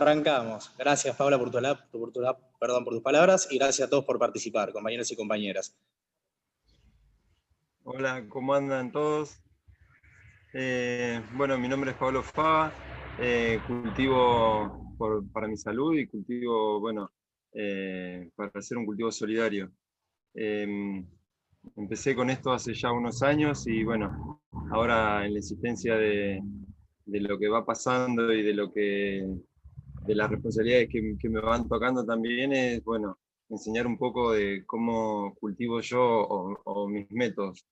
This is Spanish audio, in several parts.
Arrancamos. Gracias, Paula, por tus palabras, y gracias a todos por participar, compañeros y compañeras. Hola, ¿cómo andan todos? Bueno, mi nombre es Pablo Fava, cultivo para mi salud y cultivo, bueno, para hacer un cultivo solidario. Empecé con esto hace ya unos años y bueno, ahora en la insistencia de lo que va pasando y de las responsabilidades que me van tocando también es, bueno, enseñar un poco de cómo cultivo yo o mis métodos.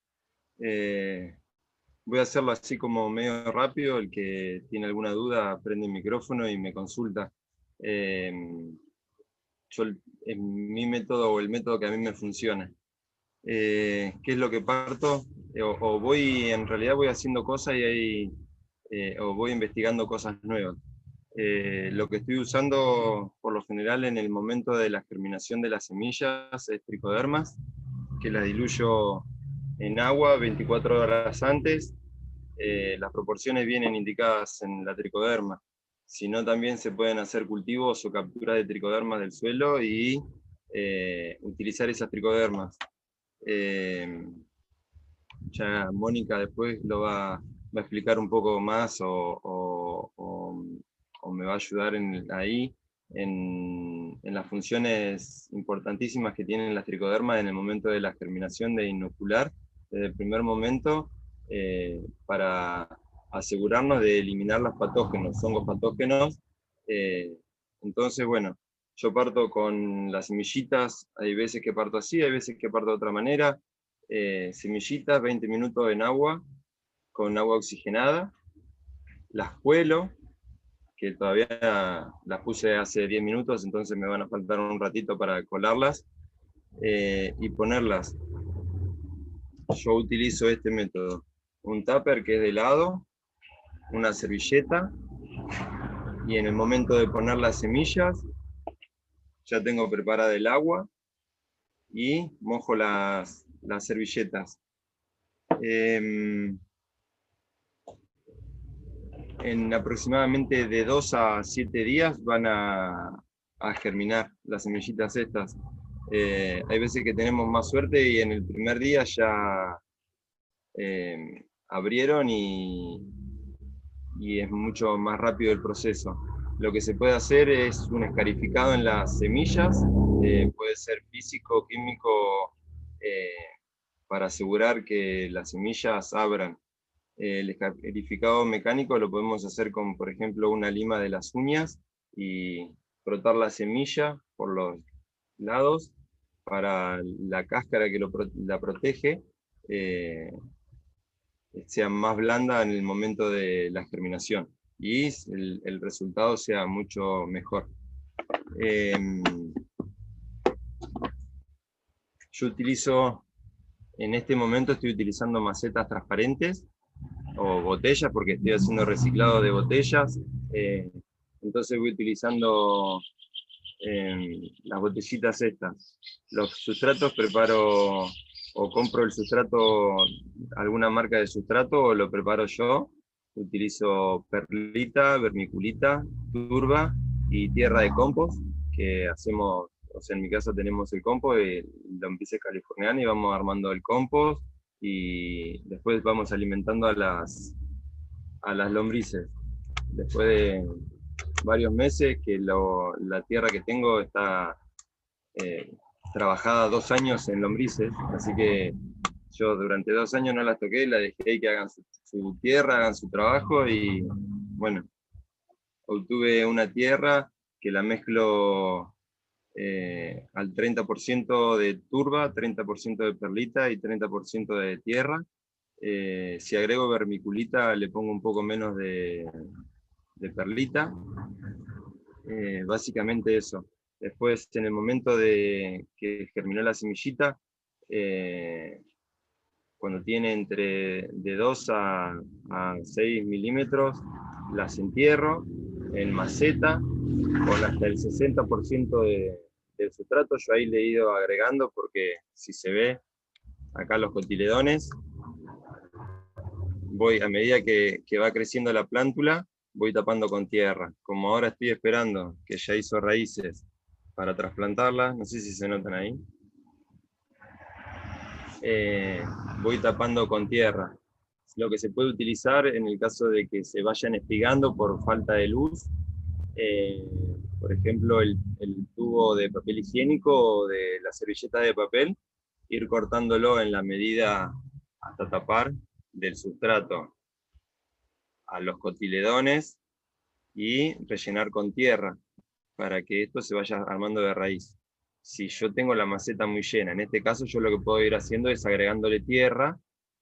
Voy a hacerlo así como medio rápido, el que tiene alguna duda prende el micrófono y me consulta. Yo, en mi método o el método que a mí me funciona. ¿Qué es lo que parto? En realidad voy haciendo cosas o voy investigando cosas nuevas. Lo que estoy usando por lo general en el momento de la germinación de las semillas es tricodermas, que las diluyo en agua 24 horas antes. Las proporciones vienen indicadas en la tricoderma. Si no, también se pueden hacer cultivos o capturas de tricodermas del suelo y utilizar esas tricodermas. Ya Mónica después lo va a explicar un poco más o me va a ayudar ahí en las funciones importantísimas que tienen las tricodermas en el momento de la germinación, de inocular desde el primer momento, para asegurarnos de eliminar los patógenos, hongos patógenos. Entonces, bueno, yo parto con las semillitas, hay veces que parto así, hay veces que parto de otra manera. Semillitas, 20 minutos en agua, con agua oxigenada, las cuelo, que todavía las puse hace 10 minutos, entonces me van a faltar un ratito para colarlas, y ponerlas. Yo utilizo este método, un tupper que es de lado, una servilleta, y en el momento de poner las semillas, ya tengo preparada el agua, y mojo las servilletas. En aproximadamente de 2 a 7 días van a germinar las semillitas estas. Hay veces que tenemos más suerte y en el primer día ya abrieron y es mucho más rápido el proceso. Lo que se puede hacer es un escarificado en las semillas, puede ser físico, químico, para asegurar que las semillas abran. El escarificado mecánico lo podemos hacer con, por ejemplo, una lima de las uñas y frotar la semilla por los lados para la cáscara que la protege, sea más blanda en el momento de la germinación y el resultado sea mucho mejor. Yo utilizo, en este momento estoy utilizando macetas transparentes o botellas, porque estoy haciendo reciclado de botellas, entonces voy utilizando las botellitas estas. Los sustratos preparo o compro el sustrato, alguna marca de sustrato, o lo preparo yo. Utilizo perlita, vermiculita, turba y tierra de compost, que hacemos, o sea, en mi casa tenemos el compost, lo empecé californiano y vamos armando el compost, y después vamos alimentando a las lombrices. Después de varios meses que la tierra que tengo está trabajada 2 años en lombrices, así que yo durante 2 años no las toqué, las dejé que hagan su tierra, hagan su trabajo, y bueno, obtuve una tierra que la mezclo al 30% de turba, 30% de perlita y 30% de tierra. Si agrego vermiculita le pongo un poco menos de perlita. Básicamente eso. Después, en el momento de que germinó la semillita, cuando tiene de 2 a 6 milímetros, las entierro en maceta con hasta el 60% del sustrato. Yo ahí le he ido agregando, porque si se ve acá los cotiledones, a medida que va creciendo la plántula, voy tapando con tierra. Como ahora estoy esperando que ya hizo raíces para trasplantarlas, no sé si se notan ahí, voy tapando con tierra. Lo que se puede utilizar en el caso de que se vayan espigando por falta de luz, por ejemplo, el tubo de papel higiénico o de la servilleta de papel, ir cortándolo en la medida hasta tapar del sustrato a los cotiledones y rellenar con tierra para que esto se vaya armando de raíz. Si yo tengo la maceta muy llena, en este caso yo lo que puedo ir haciendo es agregándole tierra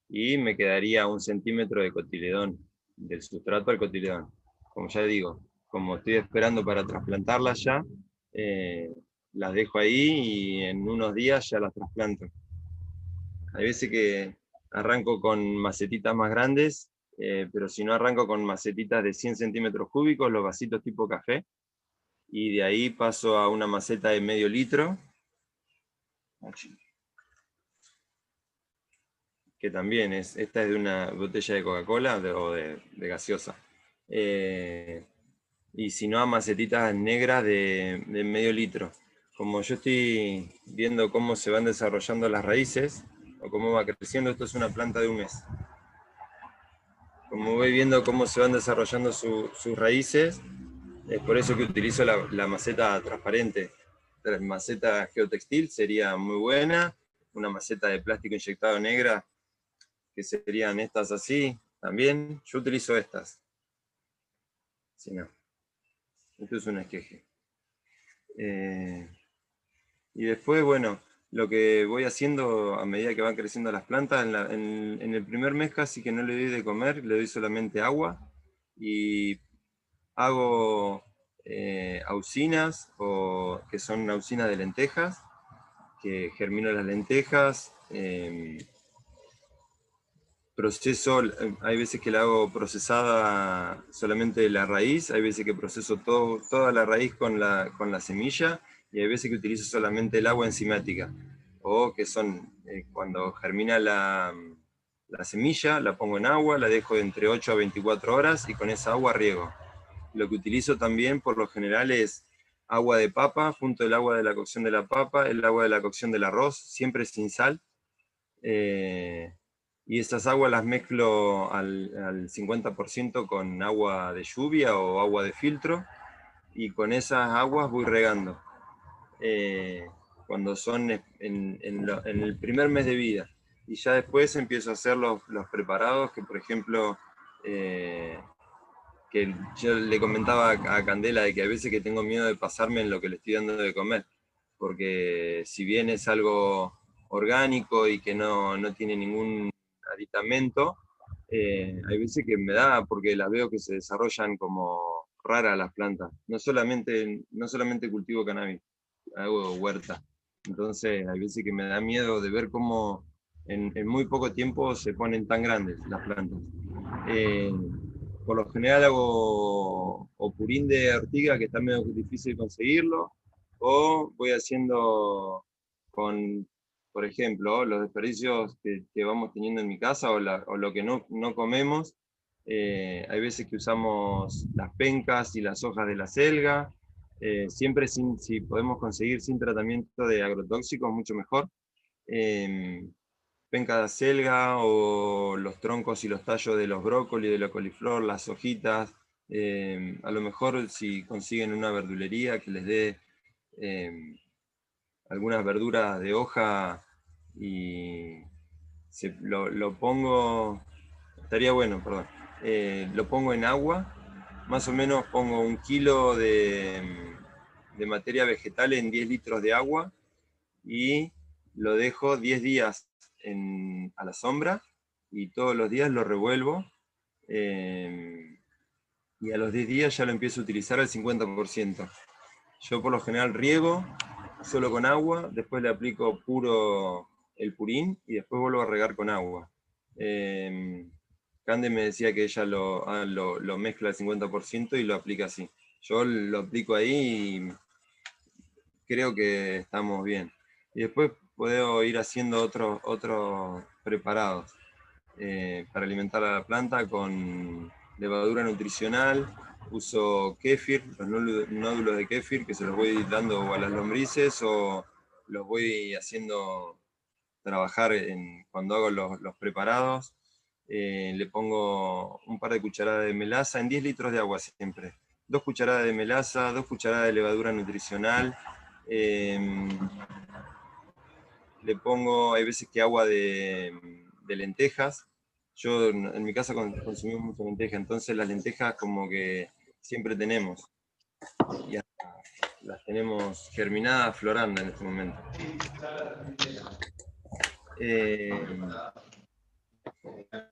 y me quedaría 1 centímetro de cotiledón, del sustrato al cotiledón. Como ya digo, como estoy esperando para trasplantarlas ya, las dejo ahí y en unos días ya las trasplanto. Hay veces que arranco con macetitas más grandes, pero si no arranco con macetitas de 100 centímetros cúbicos, los vasitos tipo café, y de ahí paso a una maceta de medio litro, que también esta es de una botella de Coca-Cola o de gaseosa. Y si no, a macetitas negras de medio litro. Como yo estoy viendo cómo se van desarrollando las raíces, o cómo va creciendo, esto es una planta de un mes. Como voy viendo cómo se van desarrollando sus raíces, es por eso que utilizo la maceta transparente. La maceta geotextil sería muy buena, una maceta de plástico inyectado negra, que serían estas así, también. Yo utilizo estas. Si no, esto es un esqueje. Y después, bueno, lo que voy haciendo a medida que van creciendo las plantas, en el primer mes casi que no le doy de comer, le doy solamente agua, y hago auxinas, que son auxinas de lentejas, que germino las lentejas, proceso, hay veces que la hago procesada solamente la raíz, hay veces que proceso toda la raíz con la semilla, y hay veces que utilizo solamente el agua enzimática, o que son, cuando germina la semilla, la pongo en agua, la dejo entre 8 a 24 horas, y con esa agua riego. Lo que utilizo también por lo general es agua de papa, junto el agua de la cocción de la papa, el agua de la cocción del arroz, siempre sin sal. Y esas aguas las mezclo al 50% con agua de lluvia o agua de filtro, y con esas aguas voy regando. Cuando son en el primer mes de vida. Y ya después empiezo a hacer los preparados, que por ejemplo, que yo le comentaba a Candela de que a veces que tengo miedo de pasarme en lo que le estoy dando de comer, porque si bien es algo orgánico y que no tiene ningún aditamento, hay veces que me da, porque las veo que se desarrollan como raras las plantas. No solamente cultivo cannabis, hago huerta. Entonces hay veces que me da miedo de ver cómo en muy poco tiempo se ponen tan grandes las plantas. Por lo general hago o purín de ortiga, que está medio difícil conseguirlo, o voy haciendo con, por ejemplo, los desperdicios que vamos teniendo en mi casa, o lo que no comemos. Hay veces que usamos las pencas y las hojas de la selga, siempre si podemos conseguir sin tratamiento de agrotóxicos, mucho mejor. Penca de acelga, o los troncos y los tallos de los brócolis, de la coliflor, las hojitas. A lo mejor si consiguen una verdulería que les dé algunas verduras de hoja, y lo pongo, estaría bueno, perdón. Lo pongo en agua, más o menos pongo 1 kilo de materia vegetal en 10 litros de agua, y lo dejo 10 días a la sombra, y todos los días lo revuelvo, y a los 10 días ya lo empiezo a utilizar al 50%. Yo por lo general riego solo con agua, después le aplico puro el purín, y después vuelvo a regar con agua. Cande me decía que ella lo mezcla al 50% y lo aplica así. Yo lo aplico ahí y creo que estamos bien. Y después puedo ir haciendo otros preparados para alimentar a la planta, con levadura nutricional, uso kéfir, los nódulos de kéfir, que se los voy dando a las lombrices o los voy haciendo trabajar cuando hago los preparados. Le pongo un par de cucharadas de melaza en 10 litros de agua siempre. 2 cucharadas de melaza, 2 cucharadas de levadura nutricional. Le pongo, hay veces que agua de lentejas. Yo en mi casa consumimos mucha lenteja, entonces las lentejas como que siempre tenemos. Y hasta las tenemos germinadas, florando en este momento.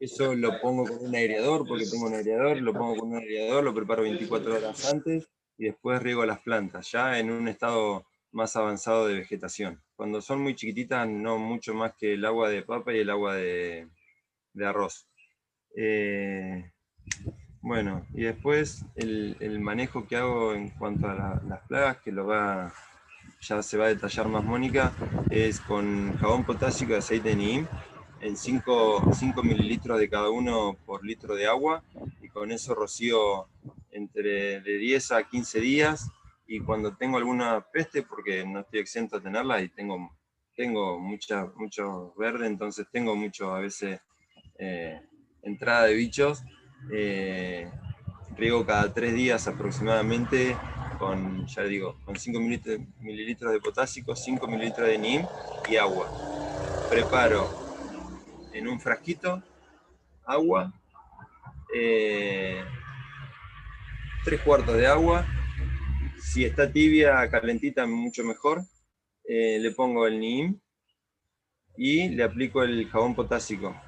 Eso lo pongo con un aireador, porque tengo un aireador, lo pongo con un aireador, lo preparo 24 horas antes y después riego las plantas, ya en un estado más avanzado de vegetación. Cuando son muy chiquititas, no mucho más que el agua de papa y el agua de arroz. Bueno, y después el manejo que hago en cuanto a las plagas, que ya se va a detallar más Mónica, es con jabón potásico y aceite de neem, en 5 mililitros de cada uno por litro de agua, y con eso rocío entre de 10 a 15 días, y cuando tengo alguna peste, porque no estoy exento a tenerla, y tengo mucho verde, entonces tengo mucho a veces entrada de bichos, riego cada 3 días aproximadamente con, ya digo, con 5 mililitros de potásico, 5 mililitros de neem y agua. Preparo en un frasquito agua, 3 cuartos de agua, si está tibia, calentita, mucho mejor. Le pongo el neem y le aplico el jabón potásico.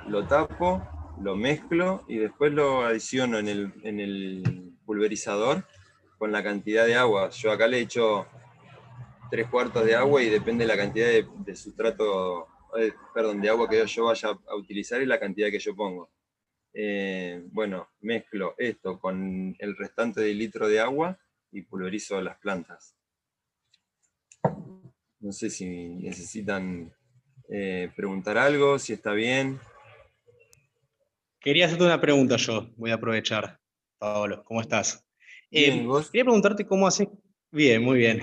Lo tapo, lo mezclo y después lo adiciono en el pulverizador con la cantidad de agua. Yo acá le echo 3 cuartos de agua y depende de la cantidad de sustrato, de agua que yo vaya a utilizar y la cantidad que yo pongo. Bueno, mezclo esto con el restante del litro de agua y pulverizo las plantas. No sé si necesitan preguntar algo, si está bien. Quería hacerte una pregunta yo, voy a aprovechar. Pablo, ¿cómo estás? Bien, ¿y vos? Quería preguntarte cómo haces. Bien, muy bien.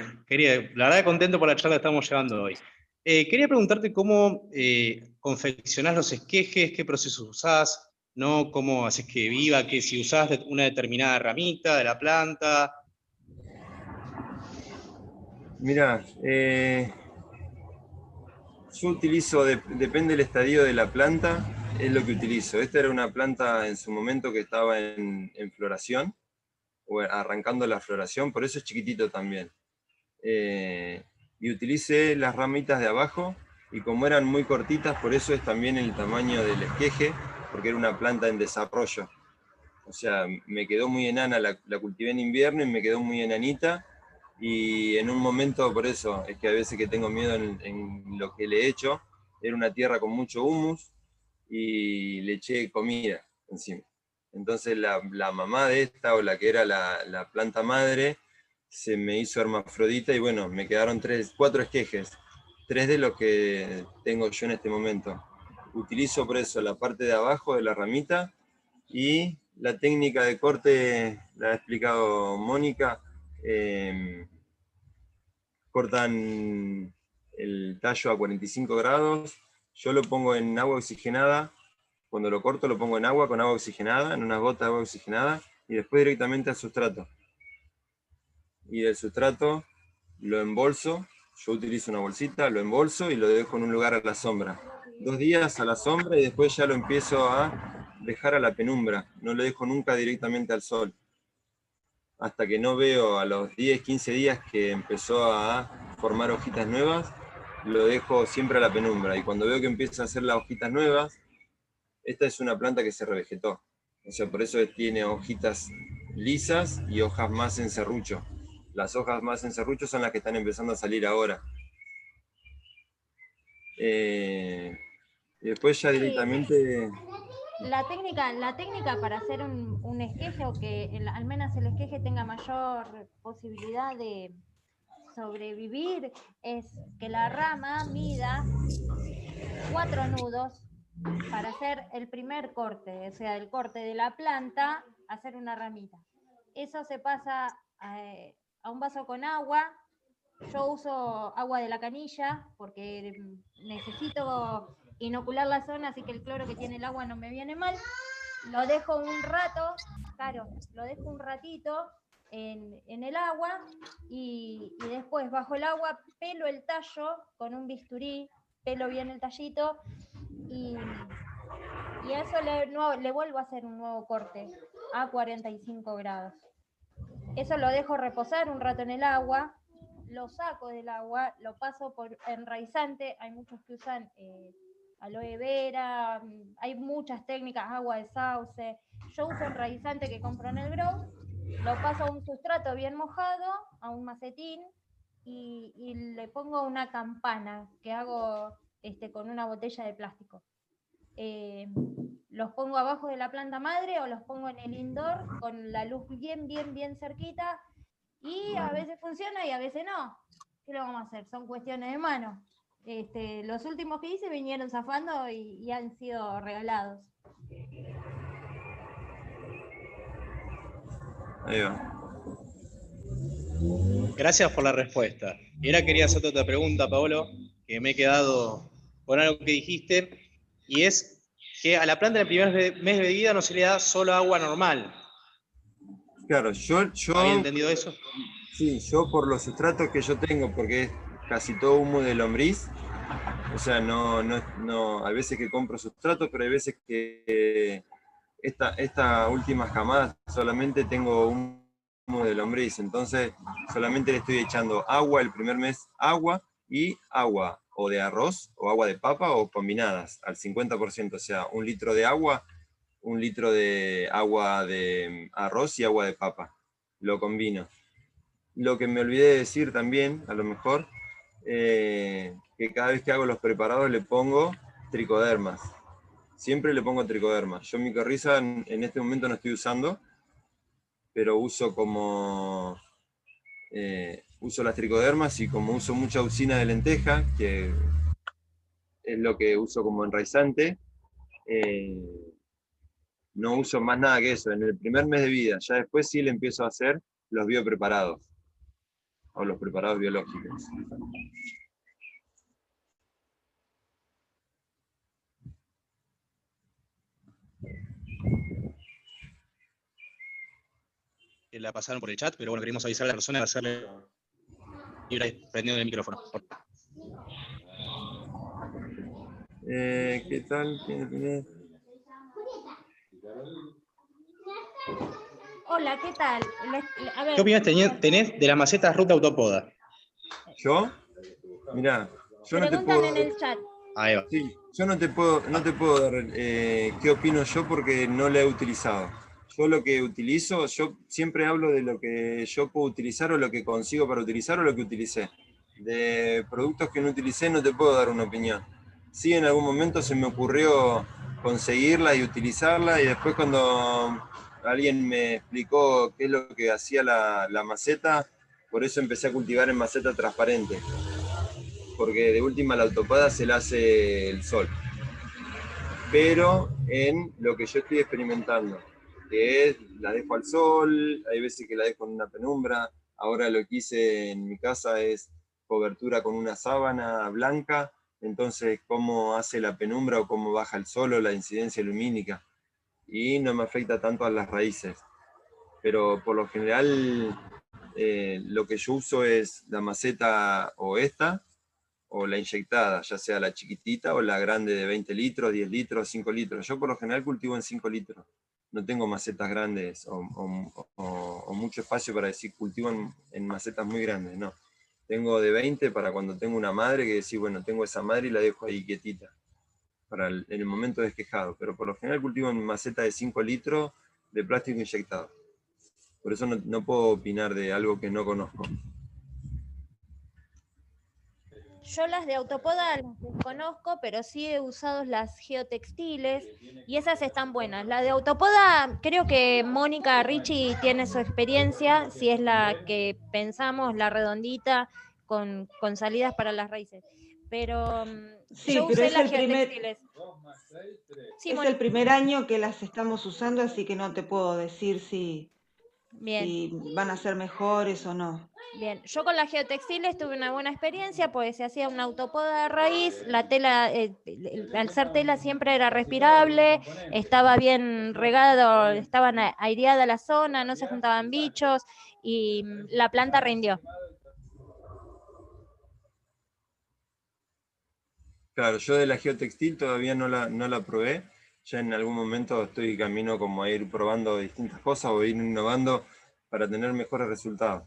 La verdad, contento por la charla que estamos llevando hoy. Quería preguntarte cómo confeccionás los esquejes, qué procesos usás, ¿no? Cómo haces que viva, que si usás una determinada ramita de la planta. Mirá, yo utilizo, depende del estadio de la planta, es lo que utilizo. Esta era una planta en su momento que estaba en floración, o arrancando la floración, por eso es chiquitito también. Y utilicé las ramitas de abajo, y como eran muy cortitas, por eso es también el tamaño del esqueje, porque era una planta en desarrollo. O sea, me quedó muy enana, la cultivé en invierno y me quedó muy enanita, y en un momento, por eso, es que a veces que tengo miedo en lo que le he hecho, era una tierra con mucho humus, y le eché comida encima. Entonces la mamá de esta, o la que era la planta madre, se me hizo hermafrodita, y bueno, me quedaron 4 esquejes, 3 de los que tengo yo en este momento. Utilizo por eso la parte de abajo de la ramita, y la técnica de corte la ha explicado Mónica. Cortan el tallo a 45 grados, yo lo pongo en agua oxigenada, cuando lo corto lo pongo en agua con agua oxigenada, en unas gotas de agua oxigenada, y después directamente al sustrato. Y del sustrato lo embolso, yo utilizo una bolsita, lo embolso y lo dejo en un lugar a la sombra. 2 días a la sombra y después ya lo empiezo a dejar a la penumbra, no lo dejo nunca directamente al sol. Hasta que no veo a los 10, 15 días que empezó a formar hojitas nuevas, lo dejo siempre a la penumbra. Y cuando veo que empieza a hacer las hojitas nuevas, esta es una planta que se revegetó. O sea, por eso tiene hojitas lisas y hojas más en serrucho. Las hojas más en serrucho son las que están empezando a salir ahora. Y después ya directamente... La técnica para hacer un esqueje, o que al menos el esqueje tenga mayor posibilidad de sobrevivir, es que la rama mida 4 nudos para hacer el primer corte, o sea, el corte de la planta, hacer una ramita. Eso se pasa a un vaso con agua. Yo uso agua de la canilla porque necesito inocular la zona, así que el cloro que tiene el agua no me viene mal. Lo dejo un rato, claro, lo dejo un ratito en el agua y después bajo el agua pelo el tallo con un bisturí, pelo bien el tallito y a eso le vuelvo a hacer un nuevo corte a 45 grados. Eso lo dejo reposar un rato en el agua, lo saco del agua, lo paso por enraizante, hay muchos que usan aloe vera, hay muchas técnicas, agua de sauce. Yo uso enraizante que compro en el Grow, lo paso a un sustrato bien mojado, a un macetín, y le pongo una campana que hago con una botella de plástico. Los pongo abajo de la planta madre o los pongo en el indoor con la luz bien cerquita, y a veces funciona y a veces no. ¿Qué lo vamos a hacer? Son cuestiones de mano. Los últimos que hice vinieron zafando y han sido regalados. Ahí va. Gracias por la respuesta. Y ahora quería hacerte otra pregunta, Paolo, que me he quedado con algo que dijiste, y es que a la planta en el primer mes de vida no se le da solo agua normal. Claro, yo ¿Había entendido eso? Sí, yo por los sustratos que yo tengo, porque es casi todo humo de lombriz, o sea, hay veces que compro sustratos, pero hay veces que esta última camada solamente tengo humo de lombriz, entonces solamente le estoy echando agua el primer mes, agua y agua o de arroz o agua de papa o combinadas al 50%, o sea, 1 litro de agua, 1 litro de agua de arroz y agua de papa, lo combino. Lo que me olvidé de decir también, a lo mejor, que cada vez que hago los preparados le pongo tricodermas. Siempre le pongo tricodermas. Yo micorriza en este momento no estoy usando, pero uso uso las tricodermas, y como uso mucha usina de lenteja, que es lo que uso como enraizante, no uso más nada que eso en el primer mes de vida. Ya después sí le empiezo a hacer los biopreparados o los preparados biológicos. Que la pasaron por el chat, pero bueno, queríamos avisar a la persona de hacerle prendiendo el micrófono. ¿Qué tal? Hola, ¿qué tal? A ver, ¿Qué opinión tenés de las macetas Ruta Autopoda? ¿Yo? Mirá, yo no te preguntan puedo... en el chat. Ahí va. Sí, yo no te puedo dar qué opino yo porque no la he utilizado. Yo lo que utilizo, yo siempre hablo de lo que yo puedo utilizar o lo que consigo para utilizar o lo que utilicé. De productos que no utilicé no te puedo dar una opinión. Sí, en algún momento se me ocurrió conseguirla y utilizarla, y después cuando alguien me explicó qué es lo que hacía la maceta, por eso empecé a cultivar en maceta transparente. Porque de última la autopoda se la hace el sol. Pero en lo que yo estoy experimentando, que es, la dejo al sol, hay veces que la dejo en una penumbra. Ahora lo que hice en mi casa es cobertura con una sábana blanca, entonces cómo hace la penumbra o cómo baja el sol o la incidencia lumínica, y no me afecta tanto a las raíces. Pero por lo general lo que yo uso es la maceta o esta, o la inyectada, ya sea la chiquitita o la grande de 20 litros, 10 litros, 5 litros. Yo por lo general cultivo en 5 litros. No tengo macetas grandes o mucho espacio para decir cultivo en macetas muy grandes, no. Tengo de 20 para cuando tengo una madre, que decir, bueno, tengo esa madre y la dejo ahí quietita, en el momento desquejado. Pero por lo general cultivo en maceta de 5 litros de plástico inyectado. Por eso no puedo opinar de algo que no conozco. Yo las de autopoda las desconozco, pero sí he usado las geotextiles y esas están buenas. La de autopoda, creo que Mónica Ricci tiene su experiencia, si es la que pensamos, la redondita, con salidas para las raíces. pero Sí, yo pero usé es las el primer, geotextiles. Sí, es el primer año que las estamos usando, así que no te puedo decir bien. si van a ser mejores o no. Bien, yo con las geotextiles tuve una buena experiencia, pues se hacía una autopoda de raíz, la tela, al ser tela siempre era respirable, estaba bien regado, estaban aireada la zona, no se juntaban bichos y la planta rindió. Claro, yo de la geotextil todavía no la probé. Ya en algún momento estoy camino como a ir probando distintas cosas o ir innovando para tener mejores resultados.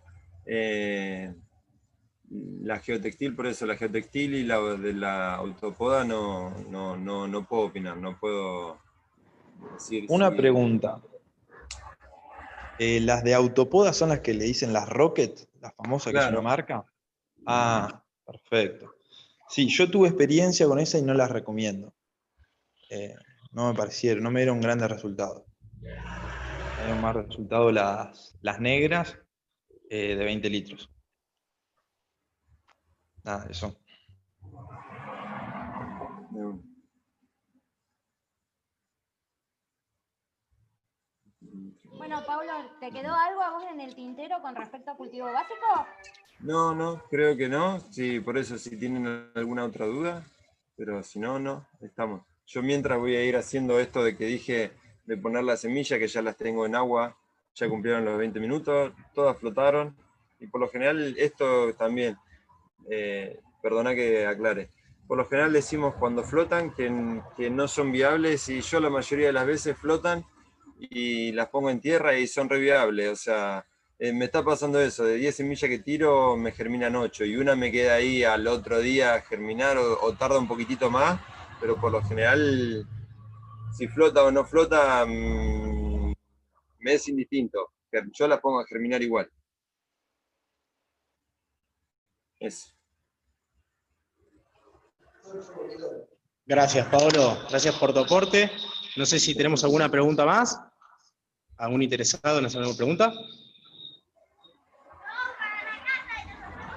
La geotextil, por eso, la geotextil y la de la autopoda no puedo opinar, no puedo decir Una si... pregunta. ¿Las de Autopoda son las que le dicen las Rocket, la famosa que es una Claro, marca? Ah, perfecto. Sí, yo tuve experiencia con esa y no las recomiendo. No me parecieron, no me dieron grandes resultados. Me dieron más resultados las negras de 20 litros. Nada, eso. Bueno, Pablo, ¿te quedó algo a vos en el tintero con respecto a cultivo básico? no, creo que no. Sí, por eso si tienen alguna otra duda, pero si no, no, estamos. Yo mientras voy a ir haciendo esto de que dije de poner la semilla, que ya las tengo en agua, ya cumplieron los 20 minutos, todas flotaron, y por lo general esto también, perdona que aclare, por lo general decimos cuando flotan que no son viables, y yo la mayoría de las veces flotan y las pongo en tierra y son re viables, o sea... me está pasando eso, de 10 semillas que tiro me germinan 8 y una me queda ahí al otro día a germinar o tarda un poquitito más, pero por lo general, si flota o no flota, me es indistinto. Yo las pongo a germinar igual. Eso. Gracias, Pablo. Gracias por tu aporte. No sé si tenemos alguna pregunta más. ¿Algún interesado en hacer alguna pregunta?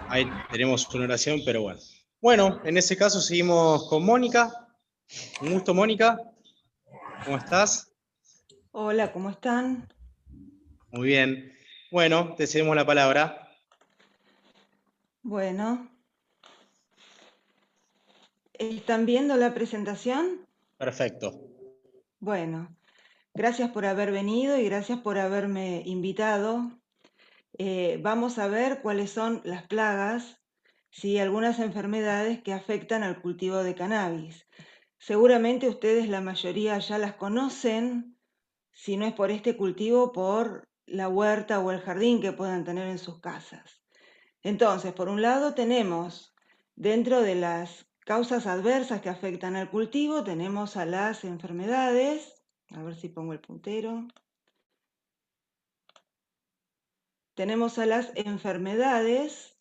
Ahí tenemos una oración, pero bueno. Bueno, en ese caso seguimos con Mónica. Un gusto, Mónica. ¿Cómo estás? Hola, ¿cómo están? Muy bien. Bueno, te cedemos la palabra. Bueno, ¿están viendo la presentación? Perfecto. Bueno, gracias por haber venido y gracias por haberme invitado. Vamos a ver cuáles son las plagas, ¿sí? Algunas enfermedades que afectan al cultivo de cannabis. Seguramente ustedes la mayoría ya las conocen, si no es por este cultivo, por la huerta o el jardín que puedan tener en sus casas. Entonces, por un lado tenemos, dentro de las causas adversas que afectan al cultivo, tenemos a las enfermedades. A ver si pongo el puntero. Tenemos a las enfermedades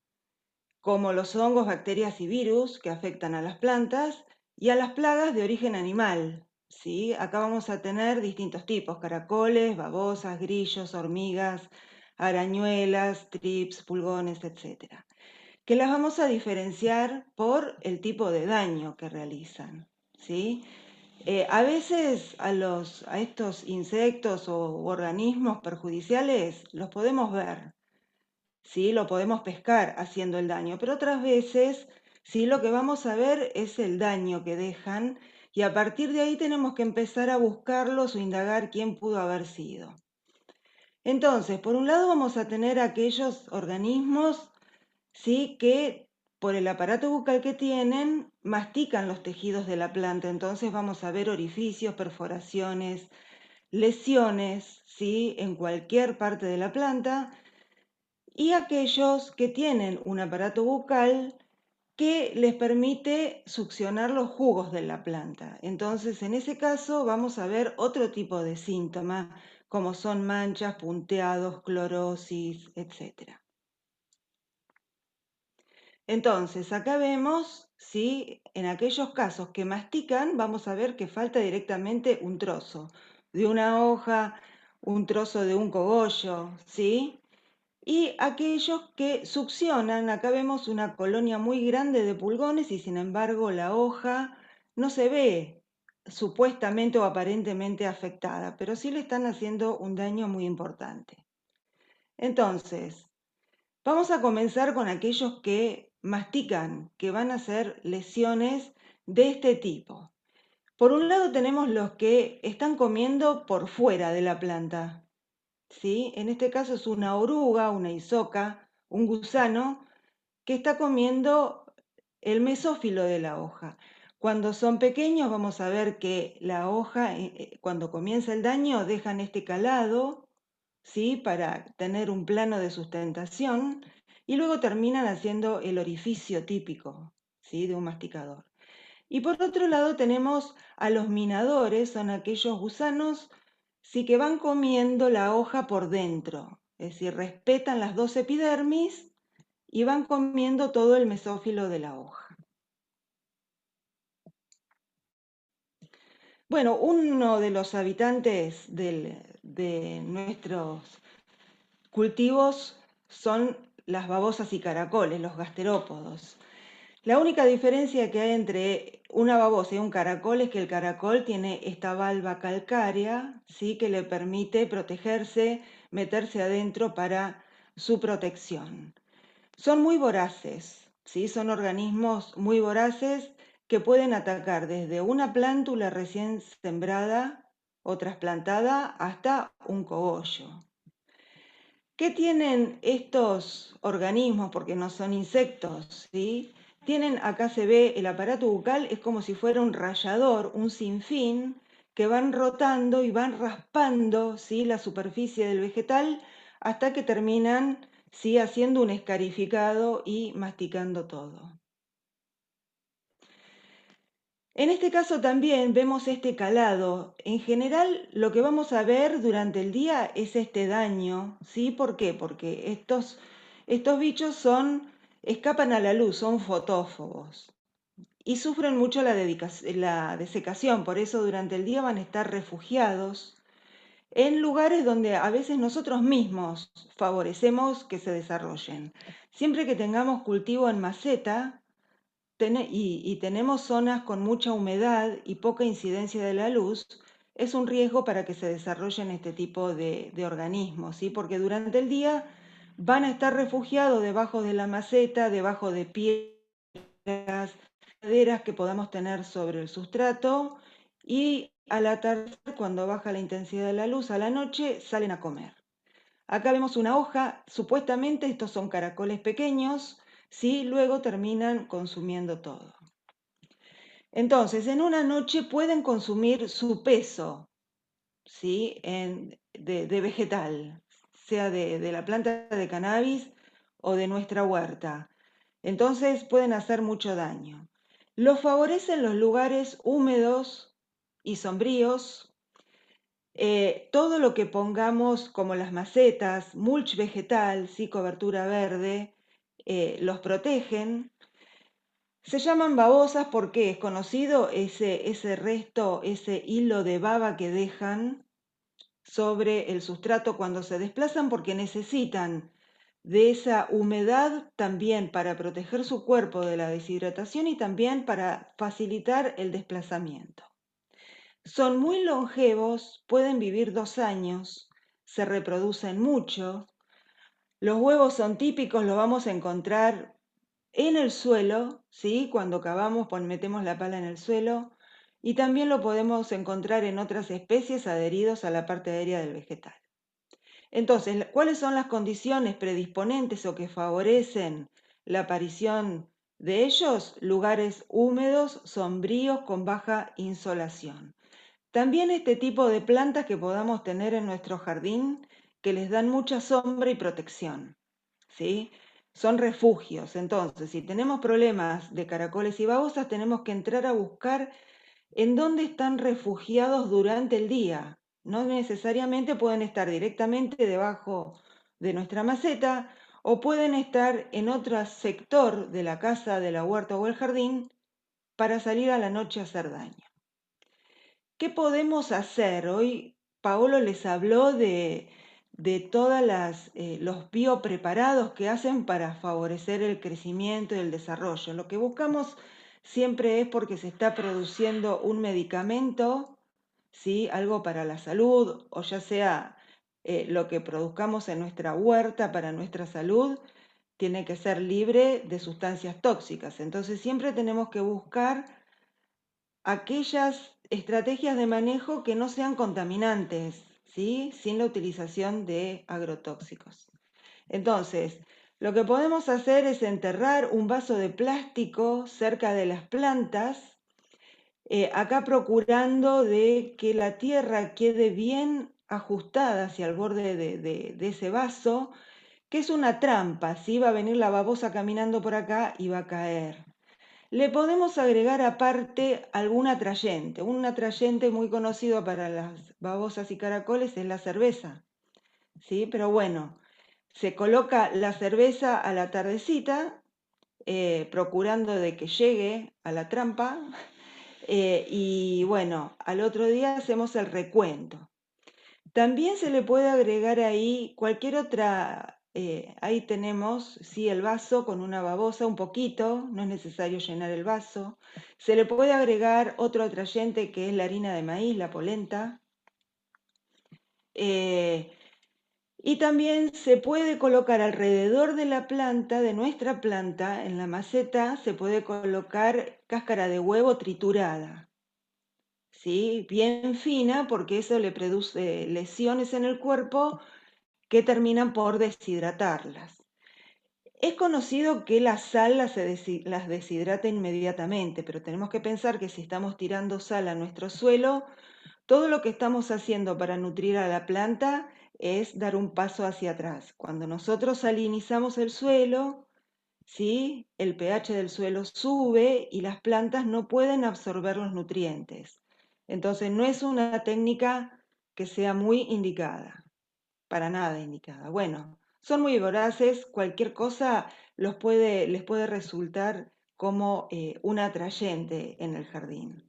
como los hongos, bacterias y virus que afectan a las plantas y a las plagas de origen animal. ¿Sí? Acá vamos a tener distintos tipos: caracoles, babosas, grillos, hormigas, arañuelas, trips, pulgones, etc. Que las vamos a diferenciar por el tipo de daño que realizan. ¿Sí? A veces a estos insectos o organismos perjudiciales los podemos ver, ¿sí? Lo podemos pescar haciendo el daño, pero otras veces, ¿sí? Lo que vamos a ver es el daño que dejan y a partir de ahí tenemos que empezar a buscarlos o indagar quién pudo haber sido. Entonces, por un lado vamos a tener aquellos organismos, ¿sí? Que por el aparato bucal que tienen, mastican los tejidos de la planta, entonces vamos a ver orificios, perforaciones, lesiones, ¿sí? En cualquier parte de la planta, y aquellos que tienen un aparato bucal que les permite succionar los jugos de la planta. Entonces, en ese caso vamos a ver otro tipo de síntomas, como son manchas, punteados, clorosis, etc. Entonces, acá vemos, ¿sí? En aquellos casos que mastican, vamos a ver que falta directamente un trozo de una hoja, un trozo de un cogollo, ¿sí? y aquellos que succionan. Acá vemos una colonia muy grande de pulgones y sin embargo la hoja no se ve supuestamente o aparentemente afectada, pero sí le están haciendo un daño muy importante. Entonces, vamos a comenzar con aquellos que mastican, que van a ser lesiones de este tipo. Por un lado tenemos los que están comiendo por fuera de la planta, ¿sí? En este caso es una oruga, una isoca, un gusano que está comiendo el mesófilo de la hoja. Cuando son pequeños vamos a ver que la hoja, cuando comienza el daño, dejan este calado, ¿sí? Para tener un plano de sustentación y luego terminan haciendo el orificio típico, ¿sí? De un masticador. Y por otro lado tenemos a los minadores, son aquellos gusanos sí que van comiendo la hoja por dentro, es decir, respetan las dos epidermis y van comiendo todo el mesófilo de la hoja. Bueno, uno de los habitantes de nuestros cultivos son las babosas y caracoles, los gasterópodos. La única diferencia que hay entre una babosa y un caracol es que el caracol tiene esta valva calcárea, ¿sí? Que le permite protegerse, meterse adentro para su protección. Son muy voraces, ¿sí? Son organismos muy voraces que pueden atacar desde una plántula recién sembrada o trasplantada hasta un cogollo. ¿Qué tienen estos organismos? Porque no son insectos, ¿sí? Tienen, acá se ve el aparato bucal, es como si fuera un rallador, un sinfín, que van rotando y van raspando, ¿sí? La superficie del vegetal hasta que terminan, ¿sí? Haciendo un escarificado y masticando todo. En este caso también vemos este calado. En general lo que vamos a ver durante el día es este daño, ¿sí? ¿Por qué? Porque estos bichos escapan a la luz, son fotófobos y sufren mucho la desecación, por eso durante el día van a estar refugiados en lugares donde a veces nosotros mismos favorecemos que se desarrollen. Siempre que tengamos cultivo en maceta, y tenemos zonas con mucha humedad y poca incidencia de la luz, es un riesgo para que se desarrollen este tipo de organismos, ¿sí? Porque durante el día van a estar refugiados debajo de la maceta, debajo de piedras, maderas que podamos tener sobre el sustrato, y al atardecer, cuando baja la intensidad de la luz, a la noche salen a comer. Acá vemos una hoja, supuestamente estos son caracoles pequeños, ¿sí? Luego terminan consumiendo todo. Entonces, en una noche pueden consumir su peso, ¿sí? De vegetal, sea de la planta de cannabis o de nuestra huerta. Entonces pueden hacer mucho daño. Los favorecen los lugares húmedos y sombríos. Todo lo que pongamos como las macetas, mulch vegetal, ¿sí? Cobertura verde, los protegen. Se llaman babosas porque es conocido ese resto, ese hilo de baba que dejan sobre el sustrato cuando se desplazan, porque necesitan de esa humedad también para proteger su cuerpo de la deshidratación y también para facilitar el desplazamiento. Son muy longevos, pueden vivir 2 años, se reproducen mucho. Los huevos son típicos, los vamos a encontrar en el suelo, ¿sí? Cuando cavamos, metemos la pala en el suelo, y también lo podemos encontrar en otras especies adheridos a la parte aérea del vegetal. Entonces, ¿cuáles son las condiciones predisponentes o que favorecen la aparición de ellos? Lugares húmedos, sombríos, con baja insolación. También este tipo de plantas que podamos tener en nuestro jardín, que les dan mucha sombra y protección, ¿sí? Son refugios. Entonces, si tenemos problemas de caracoles y babosas, tenemos que entrar a buscar en dónde están refugiados durante el día. No necesariamente pueden estar directamente debajo de nuestra maceta o pueden estar en otro sector de la casa, de la huerta o el jardín para salir a la noche a hacer daño. ¿Qué podemos hacer? Hoy Paolo les habló de de todos los biopreparados que hacen para favorecer el crecimiento y el desarrollo. Lo que buscamos siempre es porque se está produciendo un medicamento, ¿sí? Algo para la salud, o ya sea lo que produzcamos en nuestra huerta para nuestra salud, tiene que ser libre de sustancias tóxicas. Entonces siempre tenemos que buscar aquellas estrategias de manejo que no sean contaminantes, ¿sí? Sin la utilización de agrotóxicos. Entonces, lo que podemos hacer es enterrar un vaso de plástico cerca de las plantas, acá procurando de que la tierra quede bien ajustada hacia el borde de ese vaso, que es una trampa, ¿sí? Va a venir la babosa caminando por acá y va a caer. Le podemos agregar aparte algún atrayente. Un atrayente muy conocido para las babosas y caracoles es la cerveza, ¿sí? Pero bueno, se coloca la cerveza a la tardecita, procurando de que llegue a la trampa, y bueno, al otro día hacemos el recuento. También se le puede agregar ahí cualquier otra, ahí tenemos, sí, el vaso con una babosa, un poquito, no es necesario llenar el vaso. Se le puede agregar otro atrayente que es la harina de maíz, la polenta. Y también se puede colocar alrededor de la planta, de nuestra planta, en la maceta, se puede colocar cáscara de huevo triturada, ¿sí? Bien fina, porque eso le produce lesiones en el cuerpo que terminan por deshidratarlas. Es conocido que la sal las deshidrata inmediatamente, pero tenemos que pensar que si estamos tirando sal a nuestro suelo, todo lo que estamos haciendo para nutrir a la planta es dar un paso hacia atrás. Cuando nosotros salinizamos el suelo, ¿sí? El pH del suelo sube y las plantas no pueden absorber los nutrientes. Entonces no es una técnica que sea muy indicada, para nada indicada. Bueno, son muy voraces, cualquier cosa les puede resultar como un atrayente en el jardín.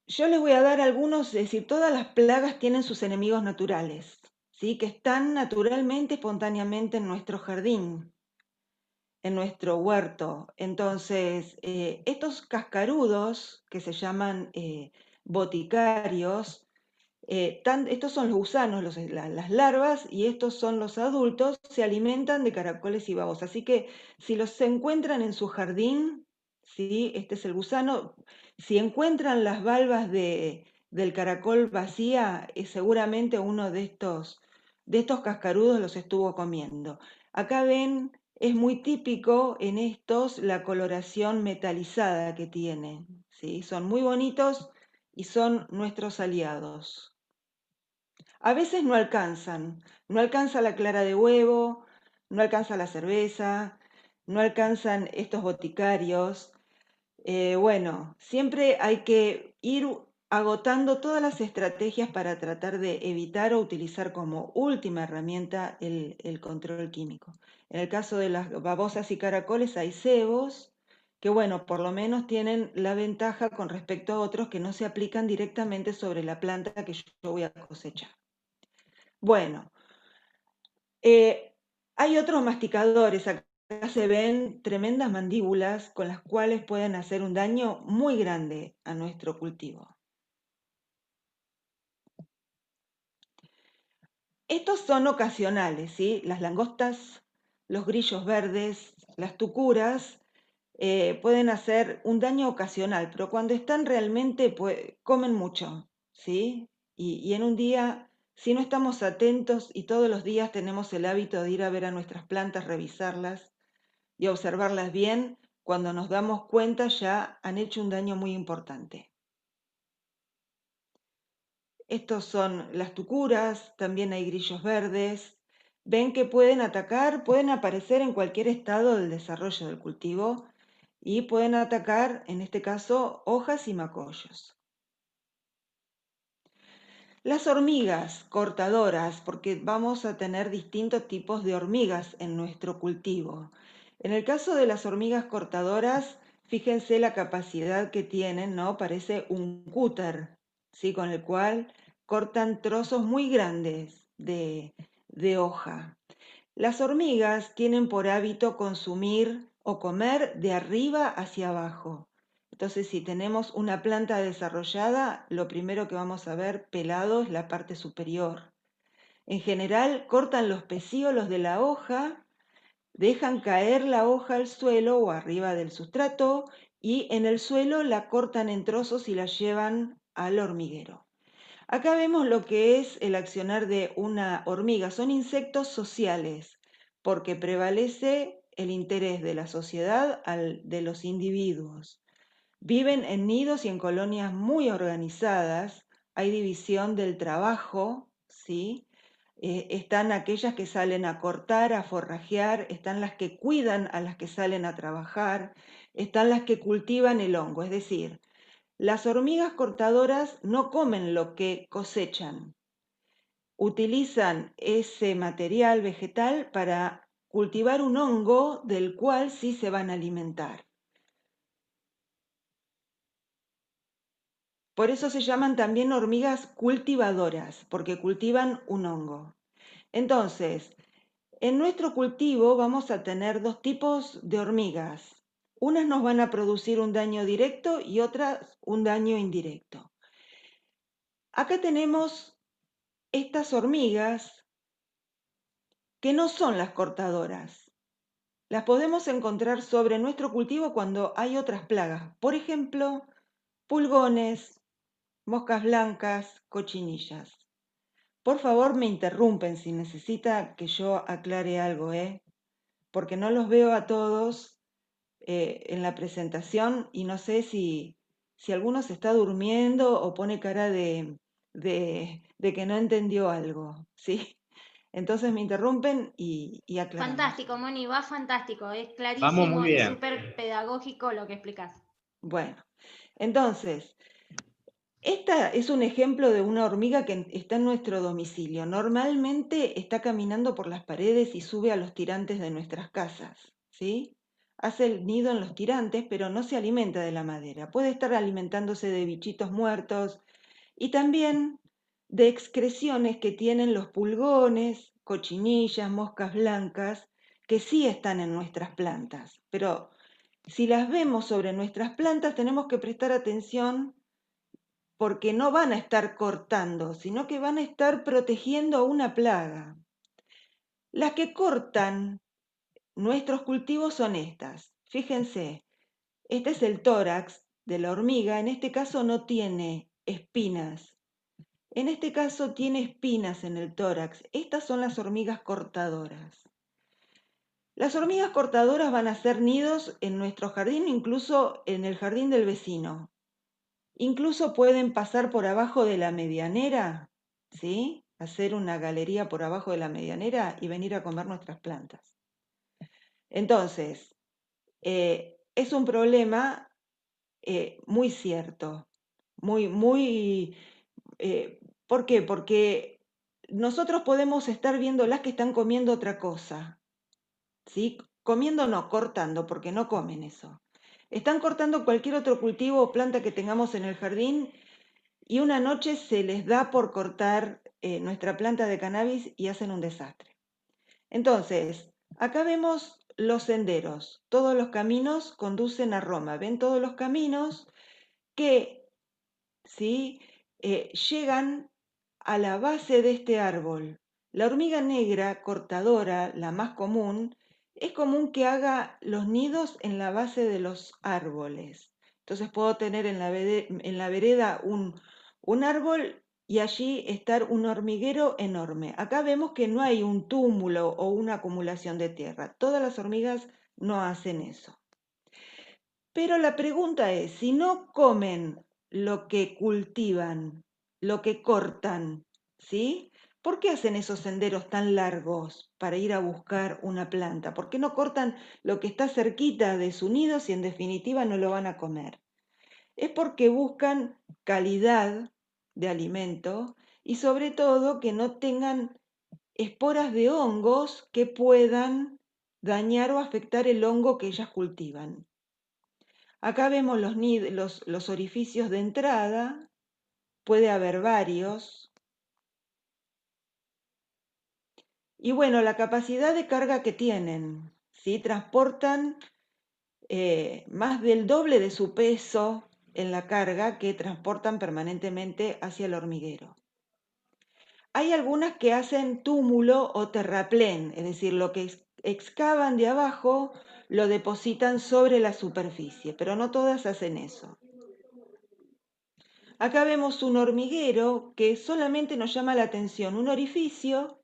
Yo les voy a dar algunos, es decir, todas las plagas tienen sus enemigos naturales, ¿sí? Que están naturalmente, espontáneamente en nuestro jardín, en nuestro huerto. Entonces, estos cascarudos, que se llaman boticarios, estos son los gusanos, las larvas, y estos son los adultos, se alimentan de caracoles y babosas. Así que si los encuentran en su jardín, ¿sí? Este es el gusano. Si encuentran las valvas del caracol vacía, seguramente uno de estos cascarudos los estuvo comiendo. Acá ven, es muy típico en estos la coloración metalizada que tienen, ¿sí? Son muy bonitos y son nuestros aliados. A veces no alcanza la clara de huevo, no alcanza la cerveza, no alcanzan estos boticarios. Bueno, siempre hay que ir agotando todas las estrategias para tratar de evitar o utilizar como última herramienta el control químico. En el caso de las babosas y caracoles hay cebos que, bueno, por lo menos tienen la ventaja con respecto a otros que no se aplican directamente sobre la planta que yo voy a cosechar. Bueno, hay otros masticadores. Acá se ven tremendas mandíbulas con las cuales pueden hacer un daño muy grande a nuestro cultivo. Estos son ocasionales, ¿sí? Las langostas, los grillos verdes, las tucuras pueden hacer un daño ocasional, pero cuando están realmente, pues, comen mucho, ¿sí? Y en un día, si no estamos atentos y todos los días tenemos el hábito de ir a ver a nuestras plantas, revisarlas y observarlas bien, cuando nos damos cuenta ya han hecho un daño muy importante. Estos son las tucuras, también hay grillos verdes. Ven que pueden atacar, pueden aparecer en cualquier estado del desarrollo del cultivo y pueden atacar, en este caso, hojas y macollos. Las hormigas cortadoras, porque vamos a tener distintos tipos de hormigas en nuestro cultivo. En el caso de las hormigas cortadoras, fíjense la capacidad que tienen, ¿no? Parece un cúter, ¿sí? Con el cual cortan trozos muy grandes de hoja. Las hormigas tienen por hábito consumir o comer de arriba hacia abajo. Entonces, si tenemos una planta desarrollada, lo primero que vamos a ver pelado es la parte superior. En general, cortan los pecíolos de la hoja, dejan caer la hoja al suelo o arriba del sustrato y en el suelo la cortan en trozos y la llevan al hormiguero. Acá vemos lo que es el accionar de una hormiga. Son insectos sociales porque prevalece el interés de la sociedad al de los individuos. Viven en nidos y en colonias muy organizadas. Hay división del trabajo, ¿sí? Están aquellas que salen a cortar, a forrajear, están las que cuidan a las que salen a trabajar, están las que cultivan el hongo, es decir, las hormigas cortadoras no comen lo que cosechan, utilizan ese material vegetal para cultivar un hongo del cual sí se van a alimentar. Por eso se llaman también hormigas cultivadoras, porque cultivan un hongo. Entonces, en nuestro cultivo vamos a tener dos tipos de hormigas. Unas nos van a producir un daño directo y otras un daño indirecto. Acá tenemos estas hormigas que no son las cortadoras. Las podemos encontrar sobre nuestro cultivo cuando hay otras plagas. Por ejemplo, pulgones, moscas blancas, cochinillas. Por favor, me interrumpen si necesita que yo aclare algo, porque no los veo a todos en la presentación y no sé si alguno se está durmiendo o pone cara de que no entendió algo, ¿sí? Entonces me interrumpen y aclaramos. Fantástico, Moni, va fantástico, es Vamos clarísimo muy y bien. súper pedagógico lo que explicás. Bueno, entonces, esta es un ejemplo de una hormiga que está en nuestro domicilio. Normalmente está caminando por las paredes y sube a los tirantes de nuestras casas, ¿sí? Hace el nido en los tirantes, pero no se alimenta de la madera. Puede estar alimentándose de bichitos muertos y también de excreciones que tienen los pulgones, cochinillas, moscas blancas, que sí están en nuestras plantas. Pero si las vemos sobre nuestras plantas, tenemos que prestar atención porque no van a estar cortando, sino que van a estar protegiendo a una plaga. Las que cortan nuestros cultivos son estas. Fíjense, este es el tórax de la hormiga, en este caso no tiene espinas. En este caso tiene espinas en el tórax. Estas son las hormigas cortadoras. Las hormigas cortadoras van a hacer nidos en nuestro jardín, incluso en el jardín del vecino. Incluso pueden pasar por abajo de la medianera, ¿sí? Hacer una galería por abajo de la medianera y venir a comer nuestras plantas. Entonces, es un problema muy cierto, ¿por qué? Porque nosotros podemos estar viendo las que están comiendo otra cosa, ¿sí? Comiendo no, cortando, porque no comen eso. Están cortando cualquier otro cultivo o planta que tengamos en el jardín y una noche se les da por cortar nuestra planta de cannabis y hacen un desastre. Entonces, acá vemos los senderos. Todos los caminos conducen a Roma. Ven todos los caminos que, ¿sí? Llegan a la base de este árbol. La hormiga negra cortadora, la más común, es común que haga los nidos en la base de los árboles. Entonces puedo tener en la vereda un árbol y allí estar un hormiguero enorme. Acá vemos que no hay un túmulo o una acumulación de tierra. Todas las hormigas no hacen eso. Pero la pregunta es, si no comen lo que cultivan, lo que cortan, ¿sí? ¿Por qué hacen esos senderos tan largos para ir a buscar una planta? ¿Por qué no cortan lo que está cerquita de su nido si en definitiva no lo van a comer? Es porque buscan calidad de alimento y sobre todo que no tengan esporas de hongos que puedan dañar o afectar el hongo que ellas cultivan. Acá vemos los orificios de entrada, puede haber varios. Y bueno, la capacidad de carga que tienen, ¿sí? Transportan más del doble de su peso en la carga que transportan permanentemente hacia el hormiguero. Hay algunas que hacen túmulo o terraplén, es decir, lo que excavan de abajo lo depositan sobre la superficie, pero no todas hacen eso. Acá vemos un hormiguero que solamente nos llama la atención, un orificio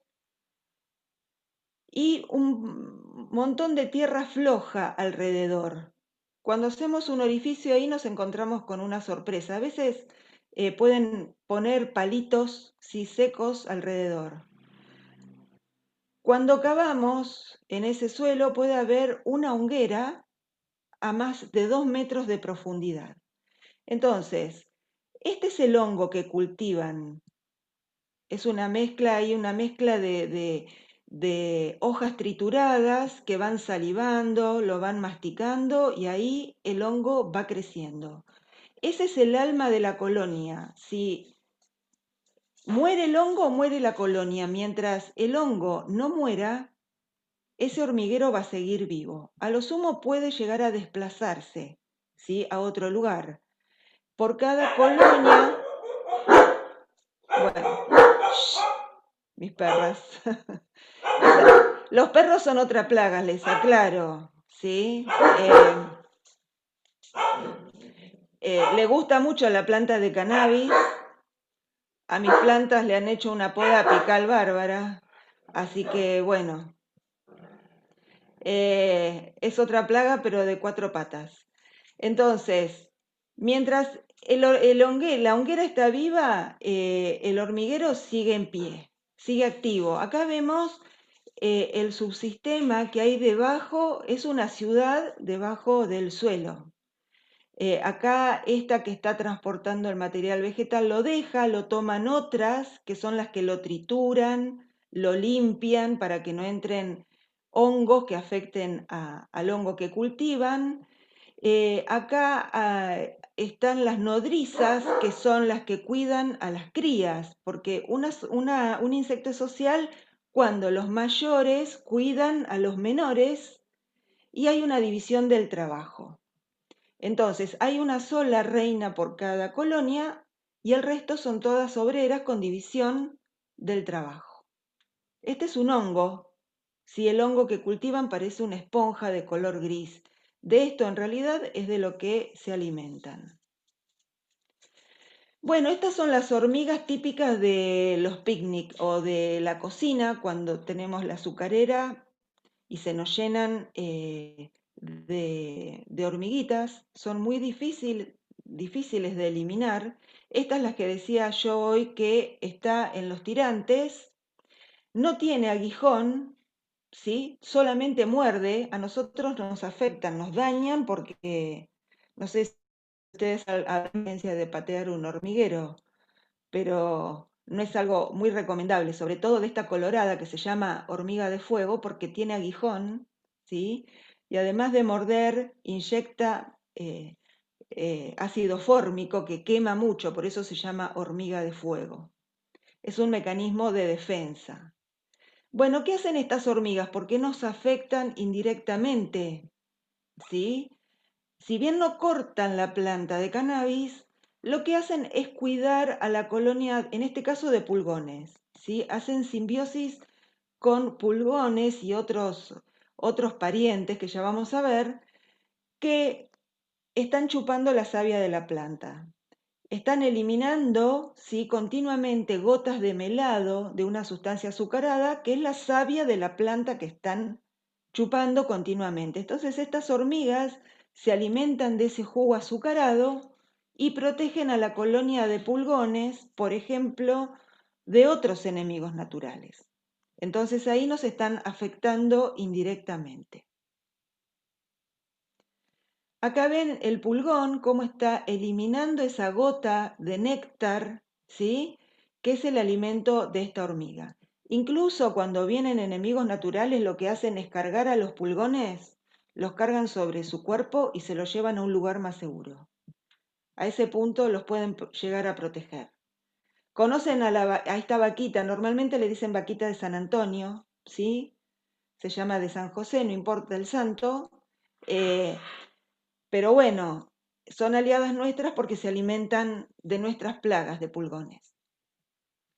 y un montón de tierra floja alrededor. Cuando hacemos un orificio ahí nos encontramos con una sorpresa. A veces pueden poner palitos secos alrededor. Cuando cavamos en ese suelo puede haber una honguera a más de 2 metros de profundidad. Entonces, este es el hongo que cultivan. Es una mezcla, hay una mezcla de hojas trituradas que van salivando, lo van masticando y ahí el hongo va creciendo. Ese es el alma de la colonia. Si muere el hongo, muere la colonia. Mientras el hongo no muera, ese hormiguero va a seguir vivo. A lo sumo puede llegar a desplazarse, ¿sí?, a otro lugar. Por cada colonia... Bueno, mis perras. Los perros son otra plaga, les aclaro, ¿sí? Le gusta mucho la planta de cannabis. A mis plantas le han hecho una poda apical bárbara. Así que, bueno, es otra plaga, pero de 4 patas. Entonces, mientras la honguera está viva, el hormiguero sigue en pie, sigue activo. Acá vemos el subsistema que hay debajo, es una ciudad debajo del suelo. Acá esta que está transportando el material vegetal lo deja, lo toman otras, que son las que lo trituran, lo limpian para que no entren hongos que afecten al hongo que cultivan. Acá están las nodrizas, que son las que cuidan a las crías, porque un insecto social cuando los mayores cuidan a los menores y hay una división del trabajo. Entonces, hay una sola reina por cada colonia y el resto son todas obreras con división del trabajo. Este es un hongo. Si el hongo que cultivan parece una esponja de color gris. De esto en realidad es de lo que se alimentan. Bueno, estas son las hormigas típicas de los picnic o de la cocina cuando tenemos la azucarera y se nos llenan de hormiguitas. Son muy difíciles de eliminar. Esta es la que decía yo hoy que está en los tirantes. No tiene aguijón, ¿sí? Solamente muerde. A nosotros nos afectan, nos dañan porque, no sé si ustedes han experiencia de patear un hormiguero, pero no es algo muy recomendable, sobre todo de esta colorada que se llama hormiga de fuego porque tiene aguijón, ¿sí? Y además de morder, inyecta ácido fórmico que quema mucho, por eso se llama hormiga de fuego. Es un mecanismo de defensa. Bueno, ¿qué hacen estas hormigas? ¿Por qué nos afectan indirectamente? ¿Sí? Si bien no cortan la planta de cannabis, lo que hacen es cuidar a la colonia, en este caso de pulgones, ¿sí? Hacen simbiosis con pulgones y otros parientes que ya vamos a ver, que están chupando la savia de la planta. Están eliminando, ¿sí?, continuamente gotas de melado de una sustancia azucarada, que es la savia de la planta que están chupando continuamente. Entonces estas hormigas se alimentan de ese jugo azucarado y protegen a la colonia de pulgones, por ejemplo, de otros enemigos naturales. Entonces ahí nos están afectando indirectamente. Acá ven el pulgón, cómo está eliminando esa gota de néctar, ¿sí?, que es el alimento de esta hormiga. Incluso cuando vienen enemigos naturales, lo que hacen es cargar a los pulgones, los cargan sobre su cuerpo y se los llevan a un lugar más seguro. A ese punto los pueden llegar a proteger. Conocen a esta vaquita, normalmente le dicen vaquita de San Antonio, ¿sí? Se llama de San José, no importa el santo. Pero bueno, son aliadas nuestras porque se alimentan de nuestras plagas de pulgones.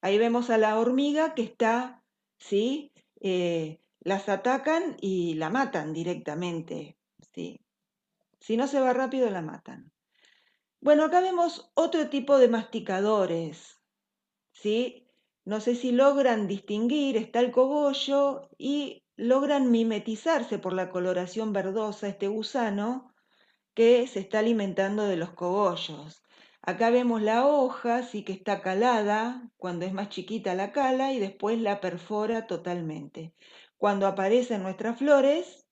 Ahí vemos a la hormiga que está, ¿sí? Las atacan y la matan directamente, ¿sí? Si no se va rápido, la matan. Bueno, acá vemos otro tipo de masticadores, ¿sí? No sé si logran distinguir, está el cogollo y logran mimetizarse por la coloración verdosa este gusano que se está alimentando de los cogollos. Acá vemos la hoja, sí que está calada, cuando es más chiquita la cala y después la perfora totalmente. Cuando aparecen nuestras flores,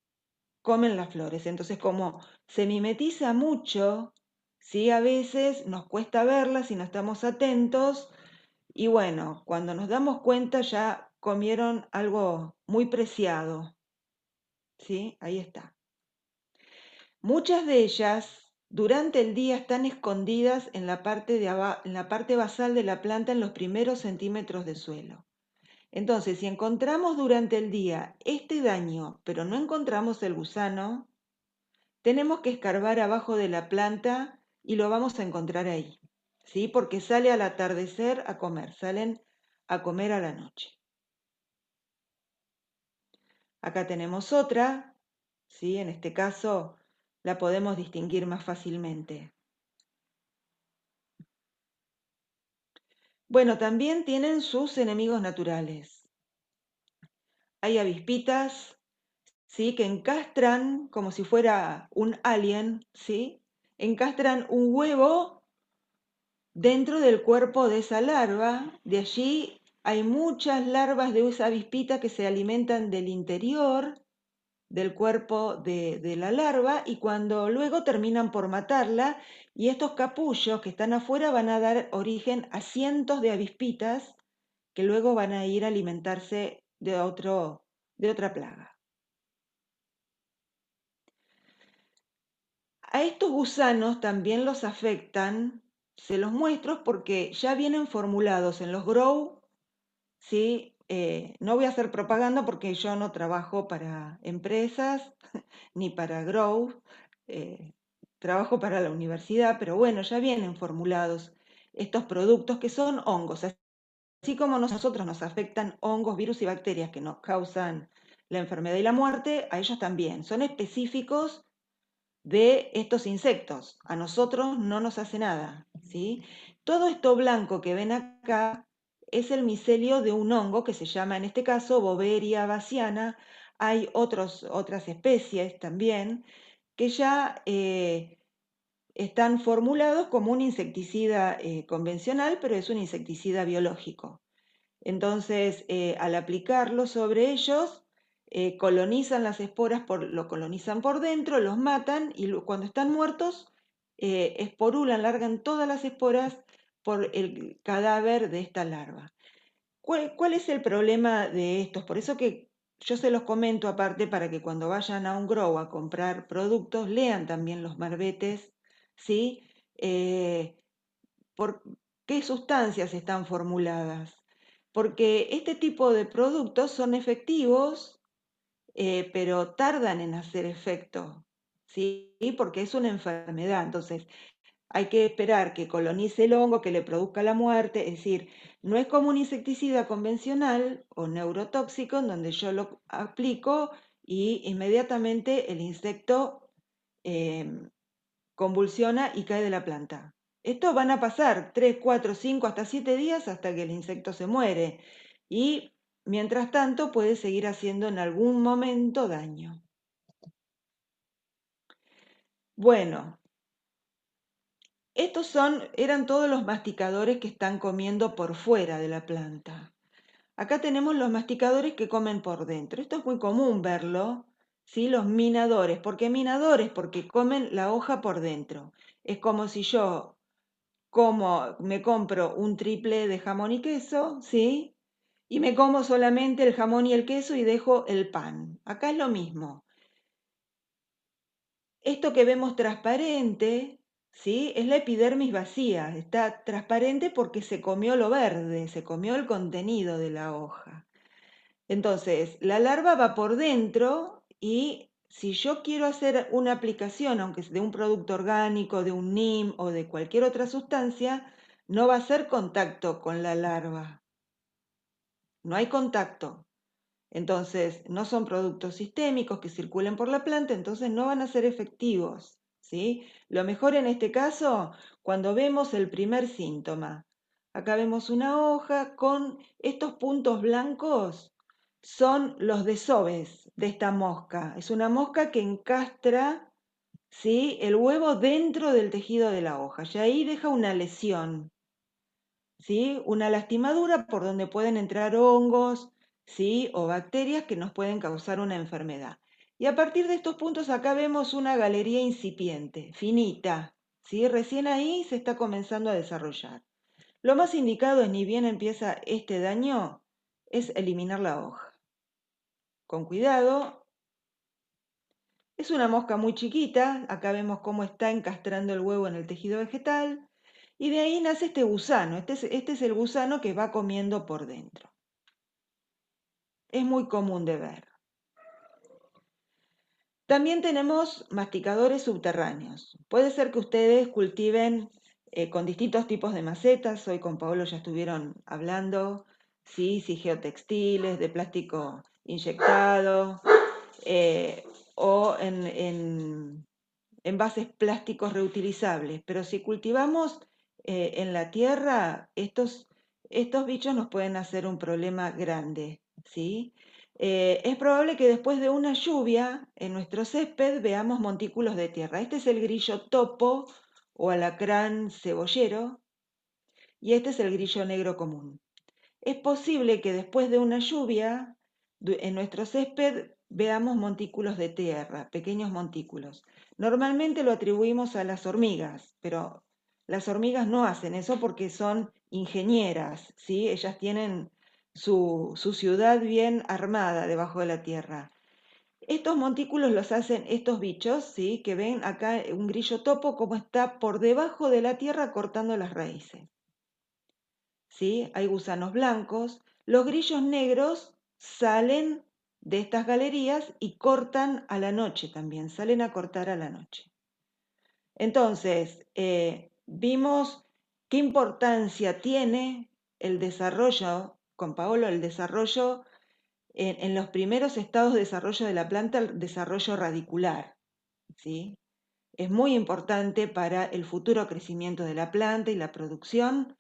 comen las flores. Entonces, como se mimetiza mucho, ¿sí? A veces nos cuesta verlas si no estamos atentos y bueno, cuando nos damos cuenta ya comieron algo muy preciado, ¿sí? Ahí está. Muchas de ellas durante el día están escondidas en la parte basal de la planta en los primeros centímetros de suelo. Entonces, si encontramos durante el día este daño, pero no encontramos el gusano, tenemos que escarbar abajo de la planta y lo vamos a encontrar ahí, ¿sí? Porque sale al atardecer a comer, salen a comer a la noche. Acá tenemos otra, ¿sí? En este caso la podemos distinguir más fácilmente. Bueno, también tienen sus enemigos naturales. Hay avispitas, ¿sí? Que encastran como si fuera un alien, ¿sí? Encastran un huevo dentro del cuerpo de esa larva. De allí hay muchas larvas de esa avispita que se alimentan del interior del cuerpo de la larva y cuando luego terminan por matarla y estos capullos que están afuera van a dar origen a cientos de avispitas que luego van a ir a alimentarse de otra plaga. A estos gusanos también los afectan, se los muestro porque ya vienen formulados en los grow, ¿sí? No voy a hacer propaganda porque yo no trabajo para empresas ni para grow, trabajo para la universidad, pero bueno, ya vienen formulados estos productos que son hongos. Así como nosotros nos afectan hongos, virus y bacterias que nos causan la enfermedad y la muerte, a ellos también. Son específicos de estos insectos. A nosotros no nos hace nada, ¿sí? Todo esto blanco que ven acá es el micelio de un hongo que se llama, en este caso, Boveria bassiana. Hay otras especies también que ya están formulados como un insecticida convencional, pero es un insecticida biológico. Entonces, al aplicarlo sobre ellos, colonizan las esporas, lo colonizan por dentro, los matan y cuando están muertos, esporulan, largan todas las esporas por el cadáver de esta larva. ¿Cuál es el problema de estos? Por eso que yo se los comento aparte para que cuando vayan a un grow a comprar productos, lean también los marbetes, ¿sí? Por qué sustancias están formuladas. Porque este tipo de productos son efectivos, pero tardan en hacer efecto, ¿sí? Porque es una enfermedad. Entonces, hay que esperar que colonice el hongo, que le produzca la muerte. Es decir, no es como un insecticida convencional o neurotóxico en donde yo lo aplico y inmediatamente el insecto convulsiona y cae de la planta. Esto van a pasar 3, 4, 5, hasta 7 días hasta que el insecto se muere. Y mientras tanto puede seguir haciendo en algún momento daño. Bueno, estos eran todos los masticadores que están comiendo por fuera de la planta. Acá tenemos los masticadores que comen por dentro. Esto es muy común verlo, ¿sí? Los minadores. ¿Por qué minadores? Porque comen la hoja por dentro. Es como si yo me compro un triple de jamón y queso, ¿sí? Y me como solamente el jamón y el queso y dejo el pan. Acá es lo mismo. Esto que vemos transparente, ¿sí? Es la epidermis vacía, está transparente porque se comió lo verde, se comió el contenido de la hoja. Entonces, la larva va por dentro y si yo quiero hacer una aplicación, aunque es de un producto orgánico, de un NIM o de cualquier otra sustancia, no va a hacer contacto con la larva. No hay contacto. Entonces, no son productos sistémicos que circulen por la planta, entonces no van a ser efectivos, ¿sí? Lo mejor en este caso, cuando vemos el primer síntoma. Acá vemos una hoja con estos puntos blancos, son los desoves de esta mosca. Es una mosca que encastra, ¿sí?, el huevo dentro del tejido de la hoja, y ahí deja una lesión, ¿sí? Una lastimadura por donde pueden entrar hongos, ¿sí?, o bacterias que nos pueden causar una enfermedad. Y a partir de estos puntos acá vemos una galería incipiente, finita, ¿sí? Recién ahí se está comenzando a desarrollar. Lo más indicado es, ni bien empieza este daño, es eliminar la hoja. Con cuidado. Es una mosca muy chiquita, acá vemos cómo está encastrando el huevo en el tejido vegetal, y de ahí nace este gusano. Este es el gusano que va comiendo por dentro. Es muy común de ver. También tenemos masticadores subterráneos. Puede ser que ustedes cultiven con distintos tipos de macetas. Hoy con Paolo ya estuvieron hablando, ¿sí?, si geotextiles, de plástico inyectado, o en envases plásticos reutilizables. Pero si cultivamos en la tierra, estos bichos nos pueden hacer un problema grande, ¿sí? Es probable que después de una lluvia en nuestro césped veamos montículos de tierra. Este es el grillo topo o alacrán cebollero y este es el grillo negro común. Es posible que después de una lluvia en nuestro césped veamos montículos de tierra, pequeños montículos. Normalmente lo atribuimos a las hormigas, pero las hormigas no hacen eso porque son ingenieras, ¿sí? Ellas tienen su ciudad bien armada debajo de la tierra. Estos montículos los hacen estos bichos, ¿sí?, que ven acá un grillo topo como está por debajo de la tierra cortando las raíces. ¿Sí? Hay gusanos blancos. Los grillos negros salen de estas galerías y cortan a la noche también, salen a cortar a la noche. Entonces, vimos qué importancia tiene el desarrollo, con Paolo, el desarrollo en los primeros estados de desarrollo de la planta, el desarrollo radicular, ¿sí? Es muy importante para el futuro crecimiento de la planta y la producción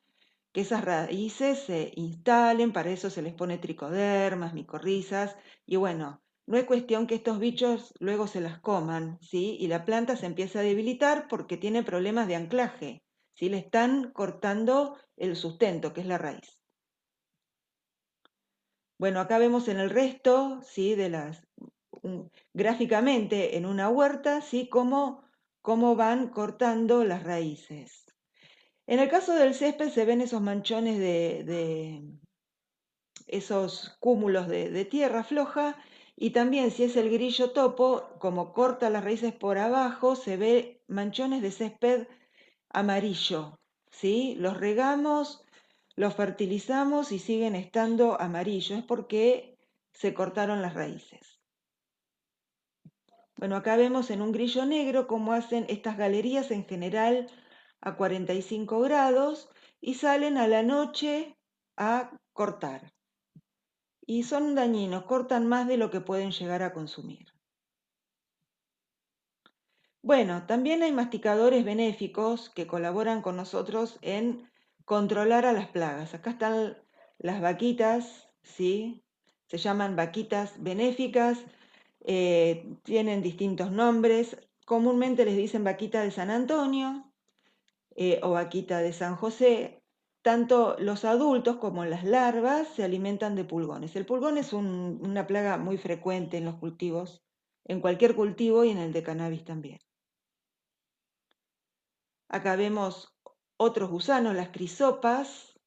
que esas raíces se instalen, para eso se les pone tricodermas, micorrizas, y bueno, no es cuestión que estos bichos luego se las coman, ¿sí? Y la planta se empieza a debilitar porque tiene problemas de anclaje, ¿sí? Le están cortando el sustento, que es la raíz. Bueno, acá vemos en el resto, ¿sí?, gráficamente en una huerta, ¿sí?, cómo van cortando las raíces. En el caso del césped se ven esos manchones esos cúmulos de tierra floja, y también si es el grillo topo, como corta las raíces por abajo, se ve manchones de césped amarillo, ¿sí? Los regamos, los fertilizamos y siguen estando amarillos, es porque se cortaron las raíces. Bueno, acá vemos en un grillo negro cómo hacen estas galerías en general a 45 grados y salen a la noche a cortar. Y son dañinos, cortan más de lo que pueden llegar a consumir. Bueno, también hay masticadores benéficos que colaboran con nosotros en controlar a las plagas. Acá están las vaquitas, ¿sí? Se llaman vaquitas benéficas, tienen distintos nombres. Comúnmente les dicen vaquita de San Antonio o vaquita de San José. Tanto los adultos como las larvas se alimentan de pulgones. El pulgón es una plaga muy frecuente en los cultivos, en cualquier cultivo y en el de cannabis también. Acá vemos otros gusanos, las crisopas,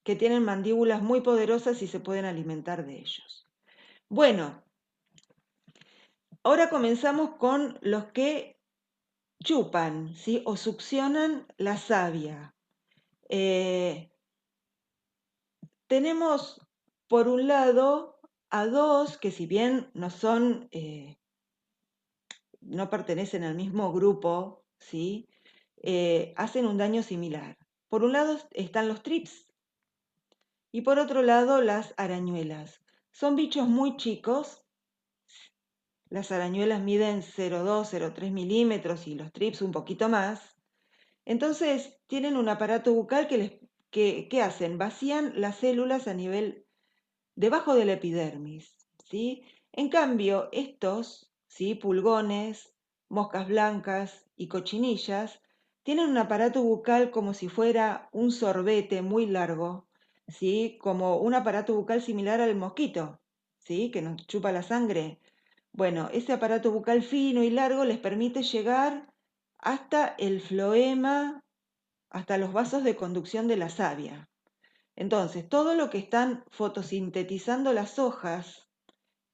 que tienen mandíbulas muy poderosas y se pueden alimentar de ellos. Bueno, ahora comenzamos con los que chupan, ¿sí? O succionan la savia. Tenemos, por un lado, a dos que si bien no son, no pertenecen al mismo grupo, ¿sí? Hacen un daño similar. Por un lado están los trips y por otro lado las arañuelas. Son bichos muy chicos. Las arañuelas miden 0,2, 0,3 milímetros y los trips un poquito más. Entonces tienen un aparato bucal que hacen, vacían las células a nivel debajo de la epidermis, ¿sí? En cambio, estos, ¿sí? Pulgones, moscas blancas y cochinillas, tienen un aparato bucal como si fuera un sorbete muy largo, ¿sí? Como un aparato bucal similar al mosquito, ¿sí? Que nos chupa la sangre. Bueno, ese aparato bucal fino y largo les permite llegar hasta el floema, hasta los vasos de conducción de la savia. Entonces, todo lo que están fotosintetizando las hojas,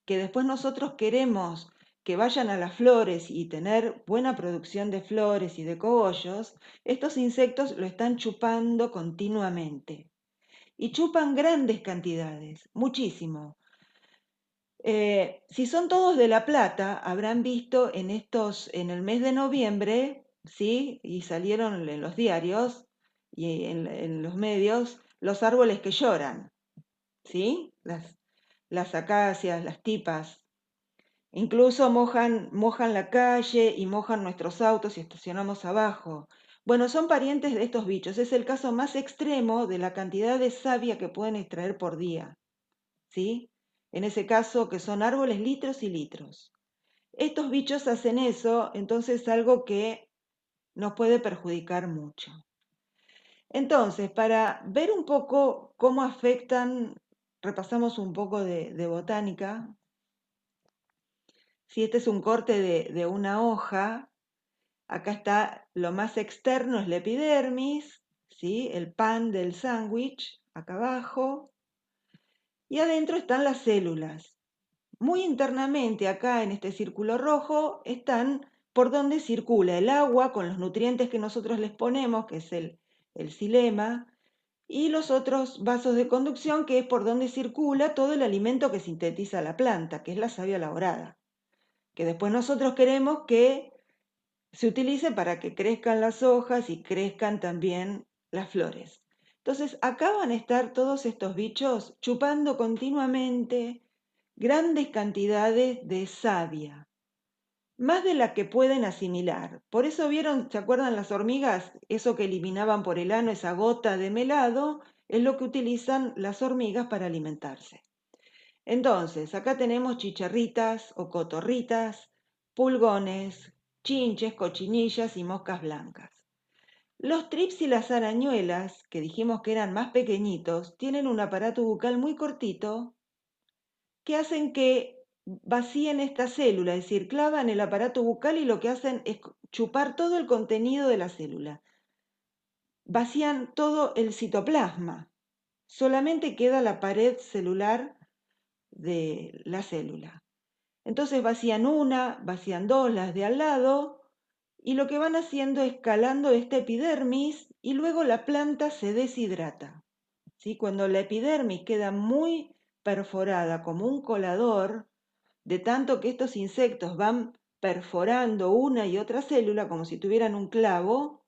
que después nosotros queremos que vayan a las flores y tener buena producción de flores y de cogollos, estos insectos lo están chupando continuamente. Y chupan grandes cantidades, muchísimo. Si son todos de La Plata, habrán visto en el mes de noviembre, ¿sí? Y salieron en los diarios y en los medios, los árboles que lloran, ¿sí? Las acacias, las tipas. Incluso mojan la calle y mojan nuestros autos y estacionamos abajo. Bueno, son parientes de estos bichos. Es el caso más extremo de la cantidad de savia que pueden extraer por día, ¿sí? En ese caso, que son árboles litros y litros. Estos bichos hacen eso, entonces es algo que nos puede perjudicar mucho. Entonces, para ver un poco cómo afectan, repasamos un poco de botánica. Si este es un corte de una hoja, acá está lo más externo, es la epidermis, ¿sí? El pan del sándwich, acá abajo. Y adentro están las células. Muy internamente, acá en este círculo rojo, están por donde circula el agua con los nutrientes que nosotros les ponemos, que es el xilema, y los otros vasos de conducción, que es por donde circula todo el alimento que sintetiza la planta, que es la savia elaborada, que después nosotros queremos que se utilice para que crezcan las hojas y crezcan también las flores. Entonces, acá van a estar todos estos bichos chupando continuamente grandes cantidades de savia, más de la que pueden asimilar. Por eso vieron, ¿se acuerdan las hormigas? Eso que eliminaban por el ano, esa gota de melado, es lo que utilizan las hormigas para alimentarse. Entonces, acá tenemos chicharritas o cotorritas, pulgones, chinches, cochinillas y moscas blancas. Los trips y las arañuelas, que dijimos que eran más pequeñitos, tienen un aparato bucal muy cortito que hacen que vacíen esta célula, es decir, clavan el aparato bucal y lo que hacen es chupar todo el contenido de la célula. Vacían todo el citoplasma, solamente queda la pared celular de la célula. Entonces vacían una, vacían dos, las de al lado, y lo que van haciendo es calando esta epidermis y luego la planta se deshidrata. ¿Sí? Cuando la epidermis queda muy perforada como un colador, de tanto que estos insectos van perforando una y otra célula como si tuvieran un clavo,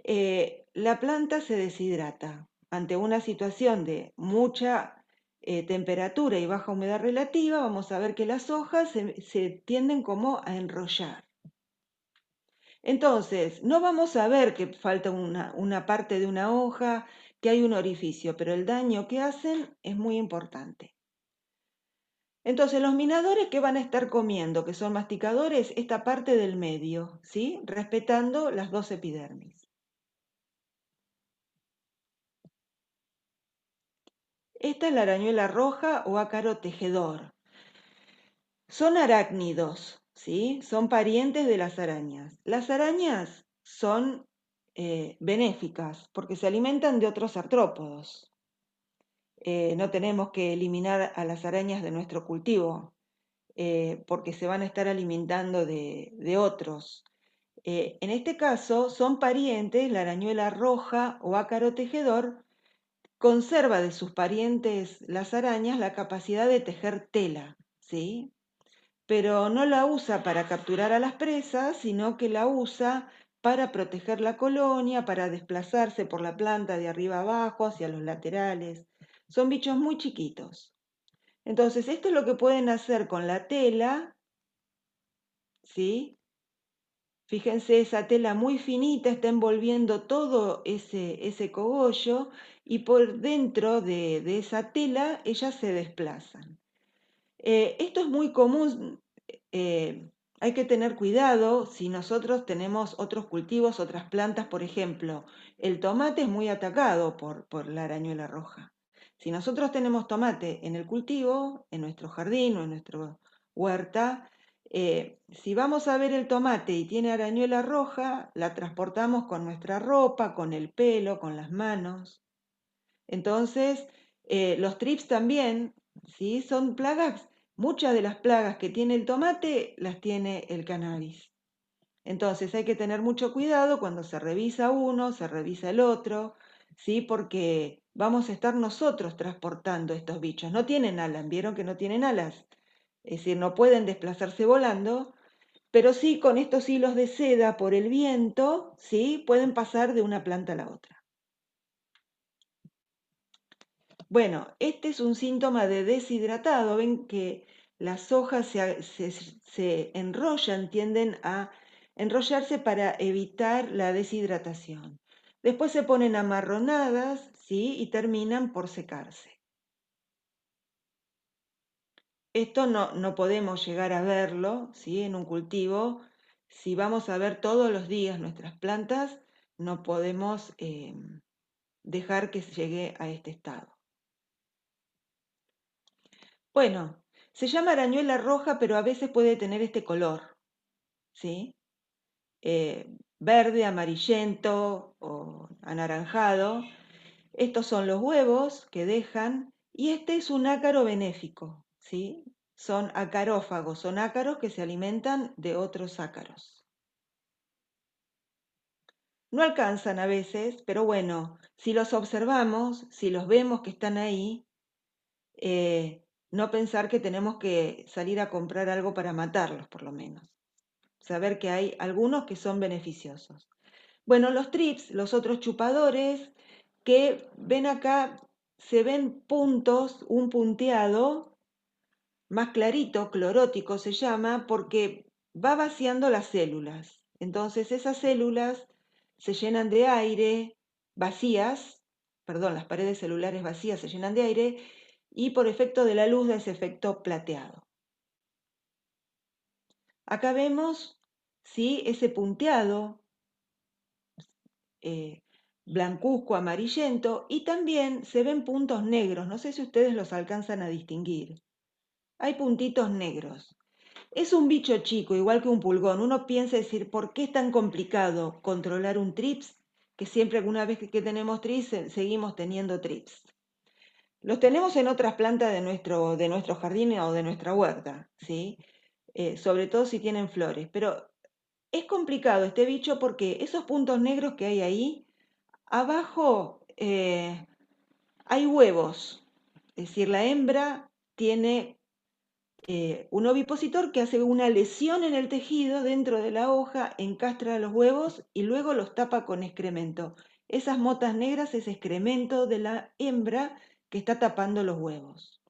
la planta se deshidrata. Ante una situación de mucha temperatura y baja humedad relativa, vamos a ver que las hojas se tienden como a enrollar. Entonces, no vamos a ver que falta una parte de una hoja, que hay un orificio, pero el daño que hacen es muy importante. Entonces, los minadores que van a estar comiendo, que son masticadores, esta parte del medio, ¿sí? Respetando las dos epidermis. Esta es la arañuela roja o ácaro tejedor. Son arácnidos, ¿sí? Son parientes de las arañas. Las arañas son benéficas porque se alimentan de otros artrópodos. No tenemos que eliminar a las arañas de nuestro cultivo porque se van a estar alimentando de otros. En este caso son parientes, la arañuela roja o ácaro tejedor conserva de sus parientes las arañas la capacidad de tejer tela, ¿sí? Pero no la usa para capturar a las presas, sino que la usa para proteger la colonia, para desplazarse por la planta de arriba abajo, hacia los laterales. Son bichos muy chiquitos. Entonces, esto es lo que pueden hacer con la tela, ¿sí? Fíjense, esa tela muy finita está envolviendo todo ese cogollo y por dentro de esa tela ellas se desplazan. Esto es muy común, hay que tener cuidado si nosotros tenemos otros cultivos, otras plantas, por ejemplo, el tomate es muy atacado por la arañuela roja. Si nosotros tenemos tomate en el cultivo, en nuestro jardín o en nuestra huerta, si vamos a ver el tomate y tiene arañuela roja, la transportamos con nuestra ropa, con el pelo, con las manos. Entonces, los trips también, ¿sí? Son plagas, muchas de las plagas que tiene el tomate las tiene el cannabis. Entonces hay que tener mucho cuidado cuando se revisa uno, se revisa el otro, ¿sí? Porque vamos a estar nosotros transportando estos bichos. No tienen alas, ¿vieron que no tienen alas? Es decir, no pueden desplazarse volando, pero sí con estos hilos de seda por el viento, ¿sí? Pueden pasar de una planta a la otra. Bueno, este es un síntoma de deshidratado. Ven que las hojas se enrollan, tienden a enrollarse para evitar la deshidratación. Después se ponen amarronadas, ¿sí? Y terminan por secarse. Esto no podemos llegar a verlo, ¿sí? En un cultivo. Si vamos a ver todos los días nuestras plantas, no podemos dejar que llegue a este estado. Bueno, se llama arañuela roja, pero a veces puede tener este color, ¿sí? Verde, amarillento o anaranjado. Estos son los huevos que dejan y este es un ácaro benéfico, ¿sí? Son acarófagos, son ácaros que se alimentan de otros ácaros. No alcanzan a veces, pero bueno, si los observamos, si los vemos que están ahí, no pensar que tenemos que salir a comprar algo para matarlos, por lo menos. Saber que hay algunos que son beneficiosos. Bueno, los trips, los otros chupadores, que ven acá, se ven puntos, un punteado más clarito, clorótico se llama, porque va vaciando las células. Entonces esas células se llenan de aire, vacías, perdón, las paredes celulares vacías se llenan de aire y por efecto de la luz da ese efecto plateado. Acá vemos, ¿sí? Ese punteado blancuzco, amarillento, y también se ven puntos negros. No sé si ustedes los alcanzan a distinguir. Hay puntitos negros. Es un bicho chico, igual que un pulgón. Uno piensa decir, ¿por qué es tan complicado controlar un trips? Que siempre alguna vez que tenemos trips, seguimos teniendo trips. Los tenemos en otras plantas de nuestro jardín o de nuestra huerta, ¿sí? Sobre todo si tienen flores. Pero es complicado este bicho porque esos puntos negros que hay ahí, abajo hay huevos. Es decir, la hembra tiene un ovipositor que hace una lesión en el tejido dentro de la hoja, encastra los huevos y luego los tapa con excremento. Esas motas negras es excremento de la hembra que está tapando los huevos.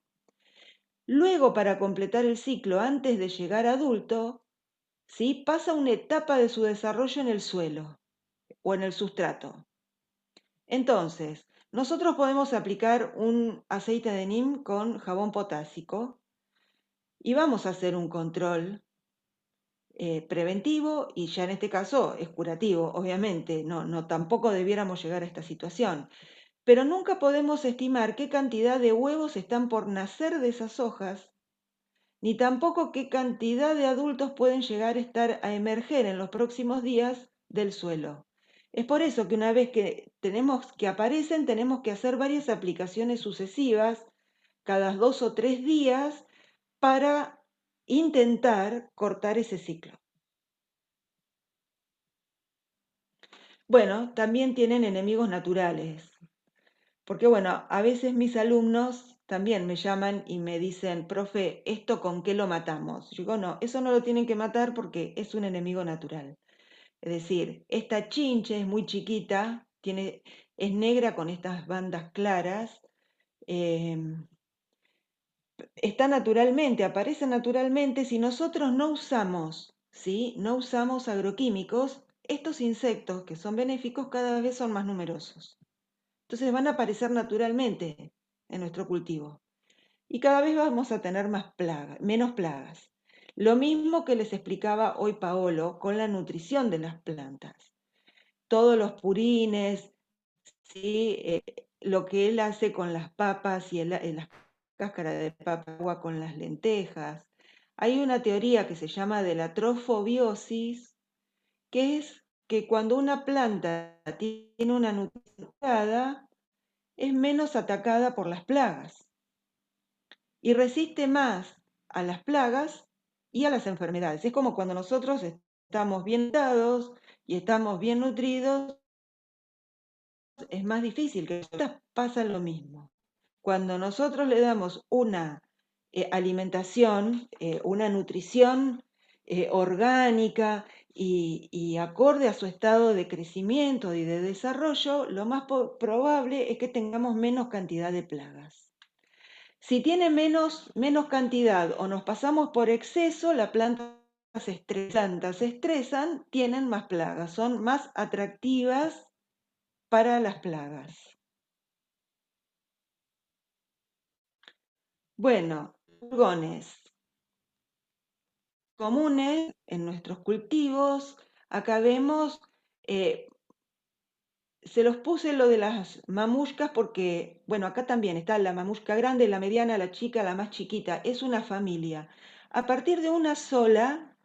Luego, para completar el ciclo antes de llegar a adulto, ¿sí? Pasa una etapa de su desarrollo en el suelo o en el sustrato. Entonces, nosotros podemos aplicar un aceite de neem con jabón potásico y vamos a hacer un control preventivo y ya en este caso es curativo, obviamente, no tampoco debiéramos llegar a esta situación, pero nunca podemos estimar qué cantidad de huevos están por nacer de esas hojas, ni tampoco qué cantidad de adultos pueden llegar a emerger en los próximos días del suelo. Es por eso que una vez que aparecen, tenemos que hacer varias aplicaciones sucesivas, cada 2 o 3 días, para intentar cortar ese ciclo. Bueno, también tienen enemigos naturales. Porque bueno, a veces mis alumnos también me llaman y me dicen, profe, ¿esto con qué lo matamos? Yo digo, no, eso no lo tienen que matar porque es un enemigo natural. Es decir, esta chinche es muy chiquita, es negra con estas bandas claras, está naturalmente, aparece naturalmente. Si nosotros no usamos, ¿sí? No usamos agroquímicos, estos insectos que son benéficos cada vez son más numerosos. Entonces van a aparecer naturalmente en nuestro cultivo. Y cada vez vamos a tener menos plagas. Lo mismo que les explicaba hoy Paolo con la nutrición de las plantas. Todos los purines, ¿sí? Lo que él hace con las papas y las cáscaras de papa, agua con las lentejas. Hay una teoría que se llama de la trofobiosis, que es que cuando una planta tiene una nutrición, es menos atacada por las plagas y resiste más a las plagas y a las enfermedades. Es como cuando nosotros estamos bien dados y estamos bien nutridos, es más difícil que pasa lo mismo. Cuando nosotros le damos una alimentación, una nutrición orgánica y acorde a su estado de crecimiento y de desarrollo, lo más probable es que tengamos menos cantidad de plagas. Si tiene menos cantidad o nos pasamos por exceso, las plantas se estresan, tienen más plagas, son más atractivas para las plagas. Bueno, pulgones comunes en nuestros cultivos. Acá vemos, se los puse lo de las mamushkas porque, bueno, acá también está la mamushka grande, la mediana, la chica, la más chiquita. Es una familia. A partir de una sola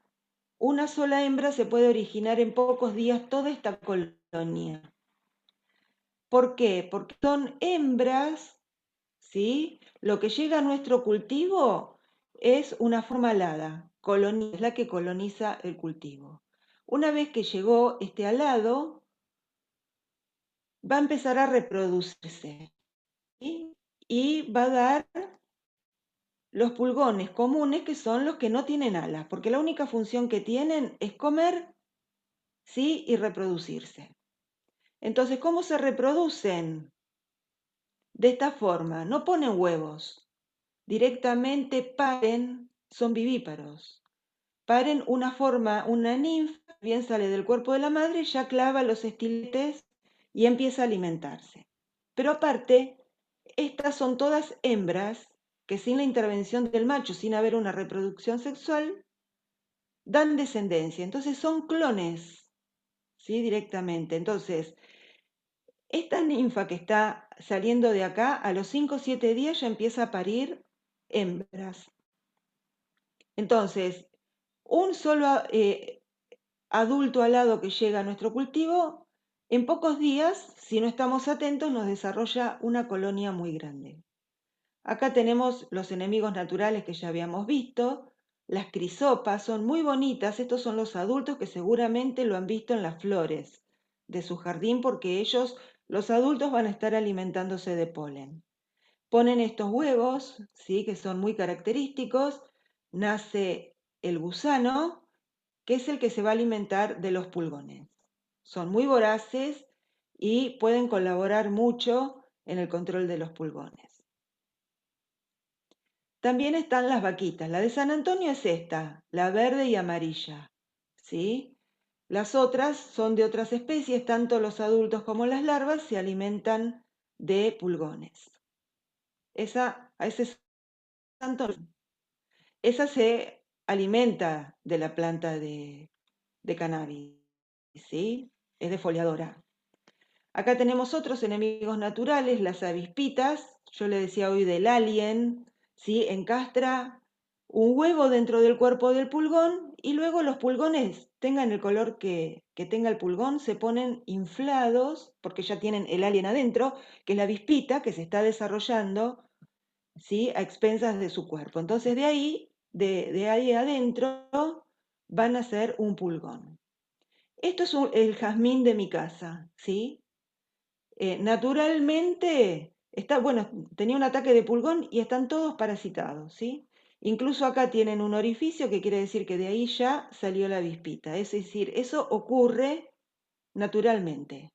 hembra se puede originar en pocos días toda esta colonia. ¿Por qué? Porque son hembras, ¿sí? Lo que llega a nuestro cultivo es una forma alada, es la que coloniza el cultivo. Una vez que llegó este alado, va a empezar a reproducirse, ¿sí? Y va a dar los pulgones comunes, que son los que no tienen alas, porque la única función que tienen es comer, ¿sí? Y reproducirse. Entonces, ¿cómo se reproducen? De esta forma, no ponen huevos, directamente paren, son vivíparos. Paren una ninfa, bien sale del cuerpo de la madre, ya clava los estiletes y empieza a alimentarse. Pero aparte, estas son todas hembras que sin la intervención del macho, sin haber una reproducción sexual, dan descendencia. Entonces son clones, ¿sí? Directamente. Entonces, esta ninfa que está saliendo de acá, a los 5 o 7 días ya empieza a parir hembras. Entonces, un solo adulto alado que llega a nuestro cultivo, en pocos días, si no estamos atentos, nos desarrolla una colonia muy grande. Acá tenemos los enemigos naturales que ya habíamos visto. Las crisopas son muy bonitas. Estos son los adultos que seguramente lo han visto en las flores de su jardín porque ellos, los adultos, van a estar alimentándose de polen. Ponen estos huevos, ¿sí? Que son muy característicos. Nace el gusano, que es el que se va a alimentar de los pulgones. Son muy voraces y pueden colaborar mucho en el control de los pulgones. También están las vaquitas. La de San Antonio es esta, la verde y amarilla, ¿sí? Las otras son de otras especies, tanto los adultos como las larvas se alimentan de pulgones. Esa se alimenta de la planta de cannabis, ¿sí? Es defoliadora. Acá tenemos otros enemigos naturales, las avispitas. Yo le decía hoy del alien, ¿sí? Encastra un huevo dentro del cuerpo del pulgón y luego los pulgones, tengan el color que tenga el pulgón, se ponen inflados porque ya tienen el alien adentro, que es la avispita que se está desarrollando, ¿sí? A expensas de su cuerpo. Entonces de ahí adentro van a ser un pulgón. Esto es el jazmín de mi casa, ¿sí? Naturalmente, bueno, tenía un ataque de pulgón y están todos parasitados, ¿sí? Incluso acá tienen un orificio que quiere decir que de ahí ya salió la avispita. Es decir, eso ocurre naturalmente.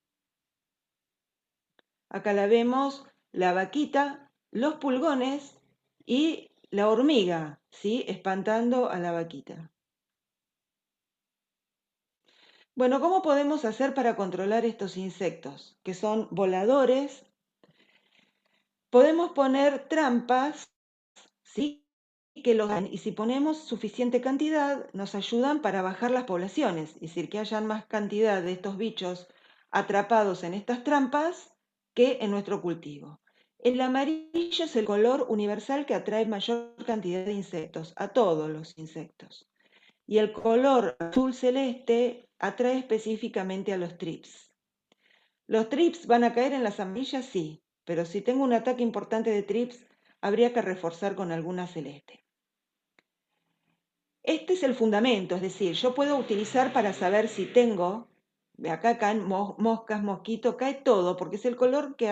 Acá la vemos, la vaquita, los pulgones y la hormiga, ¿sí? Espantando a la vaquita. Bueno, ¿cómo podemos hacer para controlar estos insectos? Que son voladores. Podemos poner trampas, ¿sí? Y si ponemos suficiente cantidad, nos ayudan para bajar las poblaciones. Es decir, que hayan más cantidad de estos bichos atrapados en estas trampas que en nuestro cultivo. El amarillo es el color universal que atrae mayor cantidad de insectos, a todos los insectos. Y el color azul celeste atrae específicamente a los trips. ¿Los trips van a caer en las amarillas? Sí, pero si tengo un ataque importante de trips, habría que reforzar con alguna celeste. Este es el fundamento, es decir, yo puedo utilizar para saber si tengo, acá caen moscas, mosquitos, cae todo, porque es el color que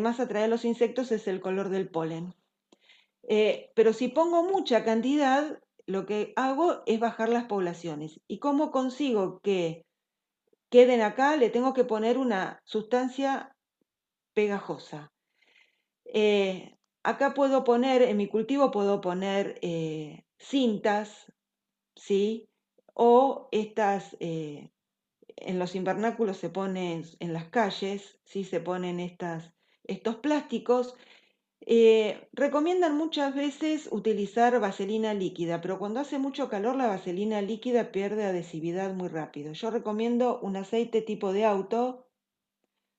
más atrae a los insectos, es el color del polen. Pero si pongo mucha cantidad, lo que hago es bajar las poblaciones. ¿Y cómo consigo que queden acá? Le tengo que poner una sustancia pegajosa. Acá puedo poner, en mi cultivo puedo poner cintas, ¿sí? O estas, en los invernáculos se ponen, en las calles, ¿sí? Se ponen estos plásticos. Recomiendan muchas veces utilizar vaselina líquida, pero cuando hace mucho calor la vaselina líquida pierde adhesividad muy rápido. Yo recomiendo un aceite tipo de auto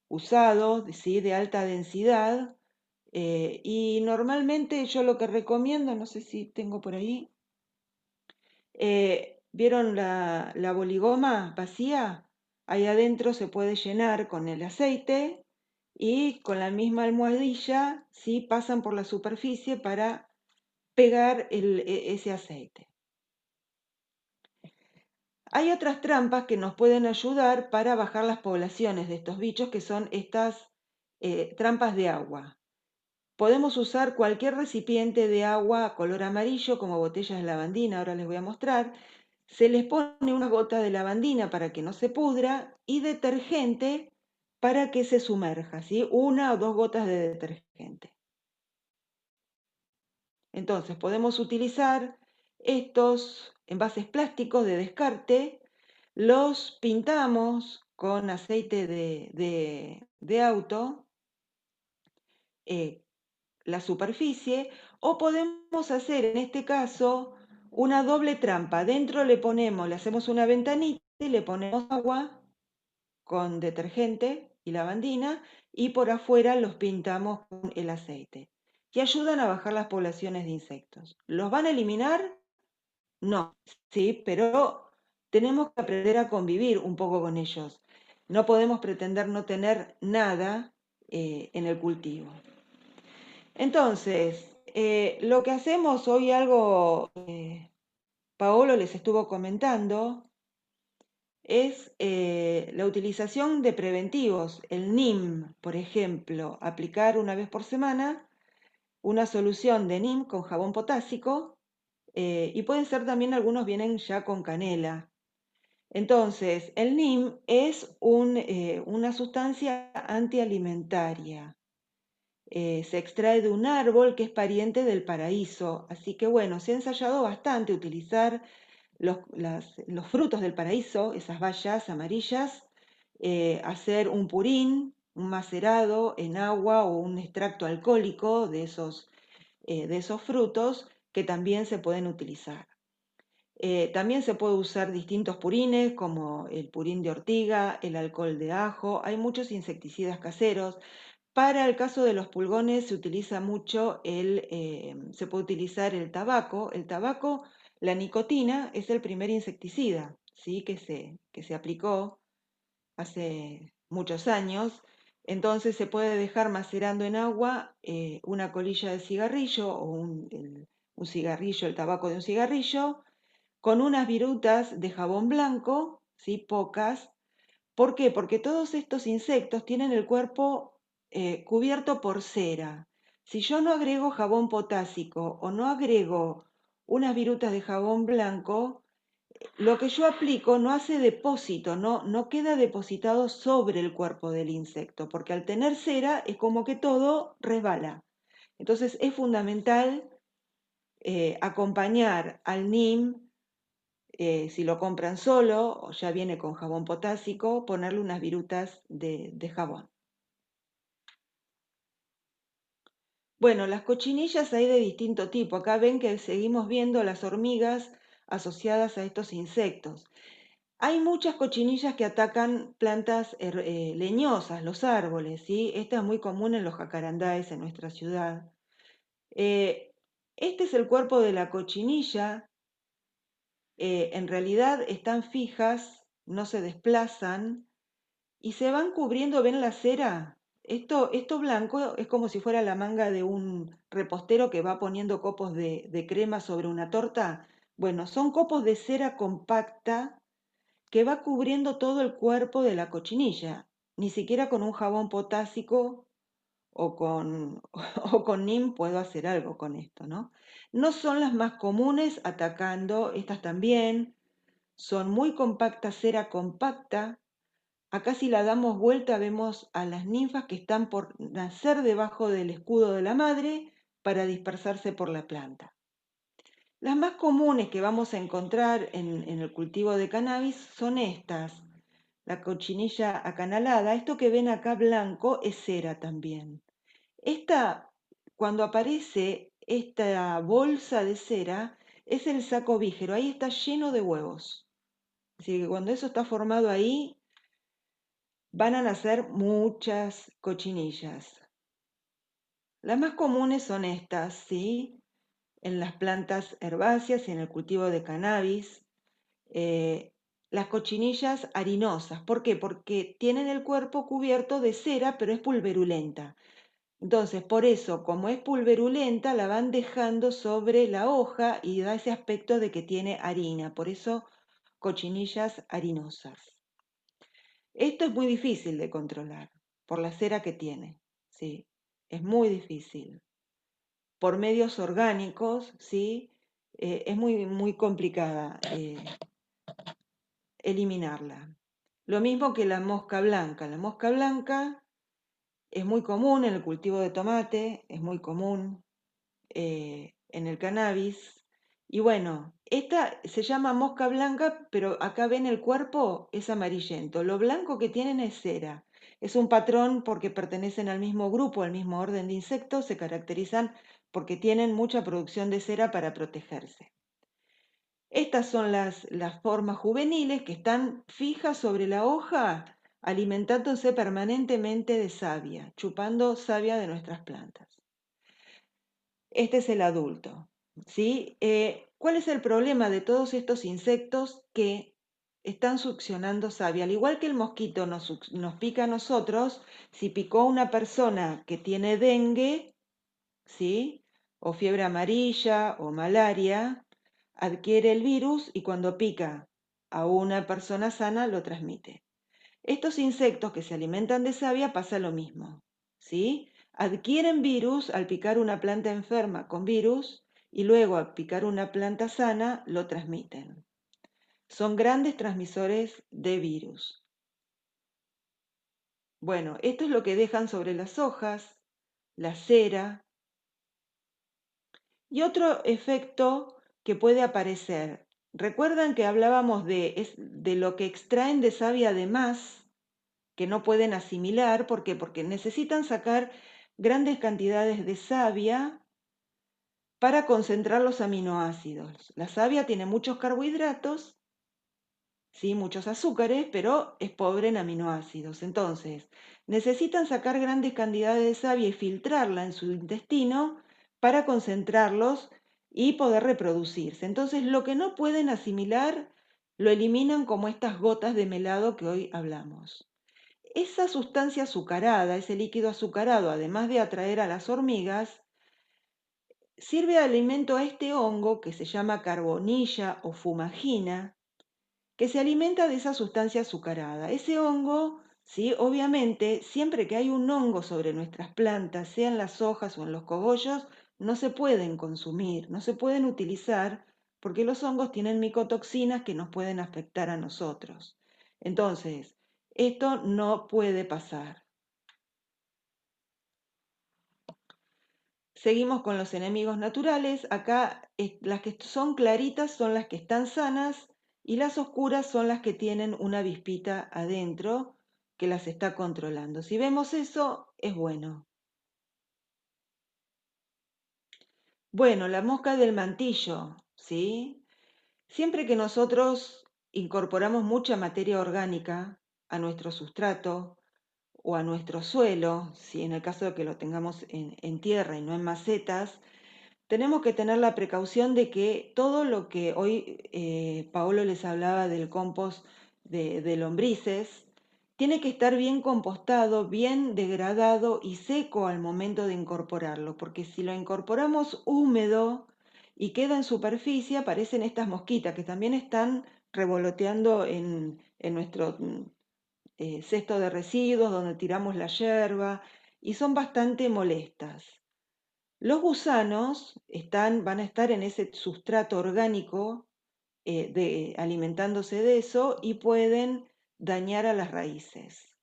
usado, ¿sí? De alta densidad. Y normalmente yo lo que recomiendo, no sé si tengo por ahí, ¿vieron la boligoma vacía? Ahí adentro se puede llenar con el aceite y con la misma almohadilla, ¿sí? Pasan por la superficie para pegar ese aceite. Hay otras trampas que nos pueden ayudar para bajar las poblaciones de estos bichos, que son estas trampas de agua. Podemos usar cualquier recipiente de agua color amarillo, como botellas de lavandina, ahora les voy a mostrar. Se les pone una gota de lavandina para que no se pudra y detergente para que se sumerja, ¿sí? 1 o 2 gotas de detergente. Entonces podemos utilizar estos envases plásticos de descarte, los pintamos con aceite de auto, la superficie, o podemos hacer en este caso una doble trampa. Dentro le hacemos una ventanita y le ponemos agua con detergente y lavandina y por afuera los pintamos con el aceite. Y ayudan a bajar las poblaciones de insectos. ¿Los van a eliminar? No, sí, pero tenemos que aprender a convivir un poco con ellos. No podemos pretender no tener nada en el cultivo. Entonces, lo que hacemos hoy, algo Paolo les estuvo comentando, es la utilización de preventivos, el NIM, por ejemplo, aplicar una vez por semana una solución de NIM con jabón potásico, y pueden ser también, algunos vienen ya con canela. Entonces, el NIM es una sustancia antialimentaria. Se extrae de un árbol que es pariente del paraíso, así que bueno, se ha ensayado bastante utilizar los frutos del paraíso, esas bayas amarillas, hacer un purín, un macerado en agua o un extracto alcohólico de esos frutos que también se pueden utilizar. También se puede usar distintos purines como el purín de ortiga, el alcohol de ajo, hay muchos insecticidas caseros. Para el caso de los pulgones se utiliza mucho se puede utilizar el tabaco. El tabaco, la nicotina, es el primer insecticida, ¿sí? que se aplicó hace muchos años. Entonces se puede dejar macerando en agua una colilla de cigarrillo o un cigarrillo, el tabaco de un cigarrillo, con unas virutas de jabón blanco ¿sí? Pocas. ¿Por qué? Porque todos estos insectos tienen el cuerpo cubierto por cera. Si yo no agrego jabón potásico o no agrego unas virutas de jabón blanco, lo que yo aplico no hace depósito, no queda depositado sobre el cuerpo del insecto, porque al tener cera es como que todo resbala. Entonces es fundamental acompañar al NIM, si lo compran solo o ya viene con jabón potásico, ponerle unas virutas de jabón. Bueno, las cochinillas hay de distinto tipo. Acá ven que seguimos viendo las hormigas asociadas a estos insectos. Hay muchas cochinillas que atacan plantas leñosas, los árboles, ¿sí? Esta es muy común en los jacarandáes en nuestra ciudad. Este es el cuerpo de la cochinilla. En realidad están fijas, no se desplazan y se van cubriendo, ¿ven la cera? Esto blanco es como si fuera la manga de un repostero que va poniendo copos de crema sobre una torta. Bueno, son copos de cera compacta que va cubriendo todo el cuerpo de la cochinilla. Ni siquiera con un jabón potásico o con, o con NIM puedo hacer algo con esto, ¿no? No son las más comunes atacando, estas también son muy compactas, cera compacta. Acá si la damos vuelta vemos a las ninfas que están por nacer debajo del escudo de la madre para dispersarse por la planta. Las más comunes que vamos a encontrar en el cultivo de cannabis son estas. La cochinilla acanalada, esto que ven acá blanco es cera también. Cuando aparece esta bolsa de cera, es el saco vígero, ahí está lleno de huevos. Así que cuando eso está formado ahí, van a nacer muchas cochinillas. Las más comunes son estas, ¿sí? En las plantas herbáceas y en el cultivo de cannabis. Las cochinillas harinosas. ¿Por qué? Porque tienen el cuerpo cubierto de cera, pero es pulverulenta. Entonces, por eso, como es pulverulenta, la van dejando sobre la hoja y da ese aspecto de que tiene harina. Por eso, cochinillas harinosas. Esto es muy difícil de controlar por la cera que tiene, ¿sí? Es muy difícil. Por medios orgánicos, ¿sí? Es muy complicada eliminarla. Lo mismo que la mosca blanca. La mosca blanca es muy común en el cultivo de tomate, es muy común en el cannabis. Y bueno, esta se llama mosca blanca, pero acá ven el cuerpo es amarillento. Lo blanco que tienen es cera. Es un patrón porque pertenecen al mismo grupo, al mismo orden de insectos, se caracterizan porque tienen mucha producción de cera para protegerse. Estas son las formas juveniles que están fijas sobre la hoja, alimentándose permanentemente de savia, chupando savia de nuestras plantas. Este es el adulto, ¿sí? ¿Cuál es el problema de todos estos insectos que están succionando savia? Al igual que el mosquito nos pica a nosotros, si picó a una persona que tiene dengue, ¿sí? O fiebre amarilla o malaria, adquiere el virus y cuando pica a una persona sana lo transmite. Estos insectos que se alimentan de savia pasa lo mismo, ¿sí? Adquieren virus al picar una planta enferma con virus y luego al picar una planta sana lo transmiten. Son grandes transmisores de virus. Bueno, esto es lo que dejan sobre las hojas, la cera. Y otro efecto que puede aparecer. ¿Recuerdan que hablábamos de lo que extraen de savia además, que no pueden asimilar? ¿Por qué? Porque necesitan sacar grandes cantidades de savia para concentrar los aminoácidos. La savia tiene muchos carbohidratos, ¿sí? Muchos azúcares, pero es pobre en aminoácidos. Entonces, necesitan sacar grandes cantidades de savia y filtrarla en su intestino para concentrarlos y poder reproducirse. Entonces, lo que no pueden asimilar lo eliminan como estas gotas de melado que hoy hablamos. Esa sustancia azucarada, ese líquido azucarado, además de atraer a las hormigas, sirve de alimento a este hongo que se llama carbonilla o fumagina, que se alimenta de esa sustancia azucarada. Ese hongo, ¿sí? Obviamente, siempre que hay un hongo sobre nuestras plantas, sea en las hojas o en los cogollos, no se pueden consumir, no se pueden utilizar, porque los hongos tienen micotoxinas que nos pueden afectar a nosotros. Entonces, esto no puede pasar. Seguimos con los enemigos naturales. Acá las que son claritas son las que están sanas y las oscuras son las que tienen una avispita adentro que las está controlando. Si vemos eso, es bueno. Bueno, la mosca del mantillo, ¿sí? Siempre que nosotros incorporamos mucha materia orgánica a nuestro sustrato o a nuestro suelo, si en el caso de que lo tengamos en tierra y no en macetas, tenemos que tener la precaución de que todo lo que hoy Paolo les hablaba del compost de lombrices, tiene que estar bien compostado, bien degradado y seco al momento de incorporarlo, porque si lo incorporamos húmedo y queda en superficie, aparecen estas mosquitas que también están revoloteando en nuestro cesto de residuos, donde tiramos la yerba, y son bastante molestas. Los gusanos van a estar en ese sustrato orgánico alimentándose de eso y pueden dañar a las raíces.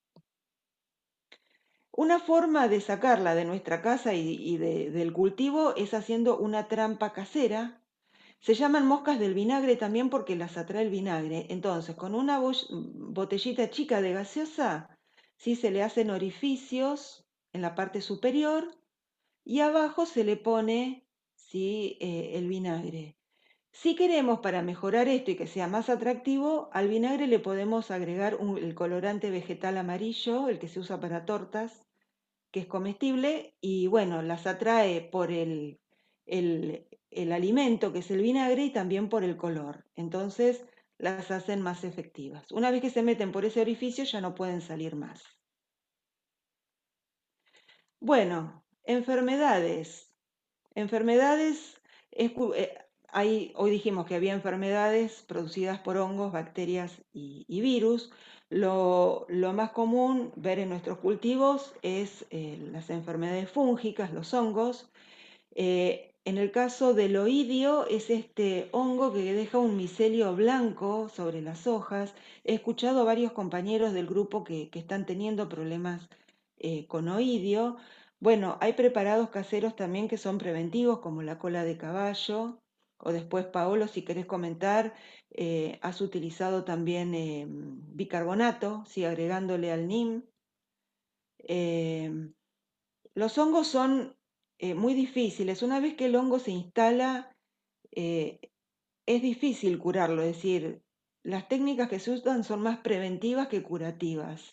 Una forma de sacarla de nuestra casa y del cultivo es haciendo una trampa casera. Se llaman moscas del vinagre también porque las atrae el vinagre. Entonces, con una botellita chica de gaseosa, ¿sí? Se le hacen orificios en la parte superior y abajo se le pone, ¿sí? El vinagre. Si queremos para mejorar esto y que sea más atractivo, al vinagre le podemos agregar el colorante vegetal amarillo, el que se usa para tortas, que es comestible y bueno, las atrae por el alimento que es el vinagre y también por el color. Entonces las hacen más efectivas. Una vez que se meten por ese orificio ya no pueden salir más. Bueno, enfermedades. Enfermedades, hoy dijimos que había enfermedades producidas por hongos, bacterias y virus. Lo más común ver en nuestros cultivos es las enfermedades fúngicas, los hongos. En el caso del oidio es este hongo que deja un micelio blanco sobre las hojas. He escuchado a varios compañeros del grupo que están teniendo problemas con oidio. Bueno, hay preparados caseros también que son preventivos, como la cola de caballo. O después, Paolo, si querés comentar, has utilizado también bicarbonato, sí, agregándole al NIM. Los hongos son muy difíciles. Una vez que el hongo se instala, eh, es difícil curarlo. Es decir, las técnicas que se usan son más preventivas que curativas.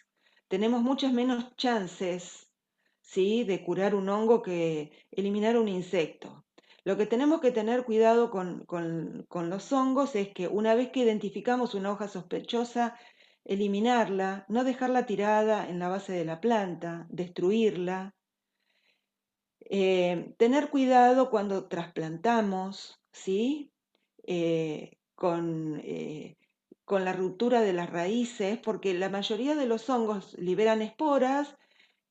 Tenemos muchas menos chances, ¿sí?, de curar un hongo que eliminar un insecto. Lo que tenemos que tener cuidado con los hongos es que una vez que identificamos una hoja sospechosa, eliminarla, no dejarla tirada en la base de la planta, destruirla. Tener cuidado cuando trasplantamos, ¿sí? Con la ruptura de las raíces, porque la mayoría de los hongos liberan esporas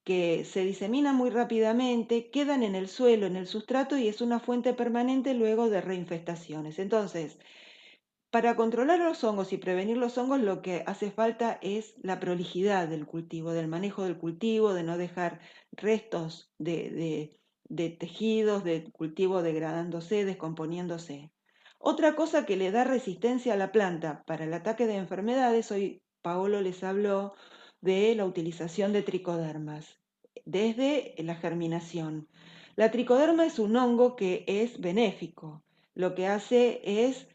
que se diseminan muy rápidamente, quedan en el suelo, en el sustrato y es una fuente permanente luego de reinfestaciones. Entonces, para controlar los hongos y prevenir los hongos, lo que hace falta es la prolijidad del cultivo, del manejo del cultivo, de no dejar restos de tejidos, de cultivo degradándose, descomponiéndose. Otra cosa que le da resistencia a la planta para el ataque de enfermedades, hoy Paolo les habló de la utilización de tricodermas desde la germinación. La tricoderma es un hongo que es benéfico. Lo que hace es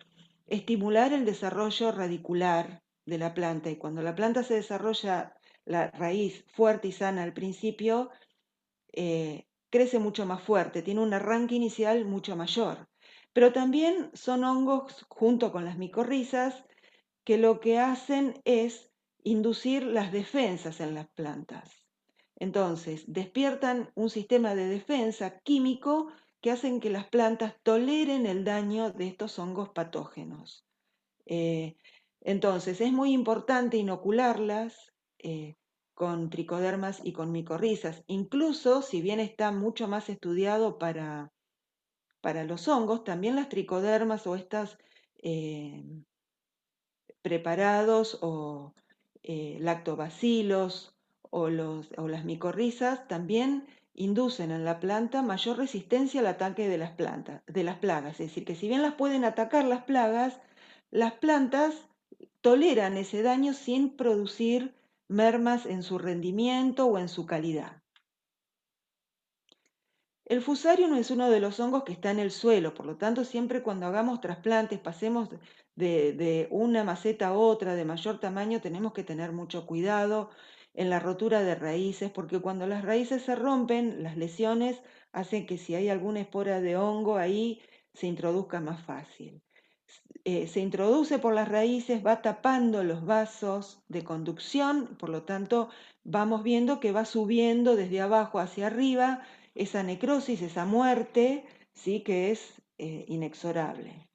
estimular el desarrollo radicular de la planta y cuando la planta se desarrolla la raíz fuerte y sana al principio, crece mucho más fuerte, tiene un arranque inicial mucho mayor. Pero también son hongos, junto con las micorrizas, que lo que hacen es inducir las defensas en las plantas. Entonces, despiertan un sistema de defensa químico que hacen que las plantas toleren el daño de estos hongos patógenos. Entonces, es muy importante inocularlas con tricodermas y con micorrizas. Incluso, si bien está mucho más estudiado para los hongos, también las tricodermas o estas preparados o lactobacilos o las micorrizas también inducen en la planta mayor resistencia al ataque de las plagas. Es decir, que si bien las pueden atacar las plantas toleran ese daño sin producir mermas en su rendimiento o en su calidad. El fusarium es uno de los hongos que está en el suelo, por lo tanto, siempre cuando hagamos trasplantes, pasemos de una maceta a otra de mayor tamaño, tenemos que tener mucho cuidado en la rotura de raíces, porque cuando las raíces se rompen, las lesiones hacen que si hay alguna espora de hongo ahí, se introduzca más fácil. Se introduce por las raíces, va tapando los vasos de conducción, por lo tanto, vamos viendo que va subiendo desde abajo hacia arriba, esa necrosis, esa muerte, sí que es inexorable.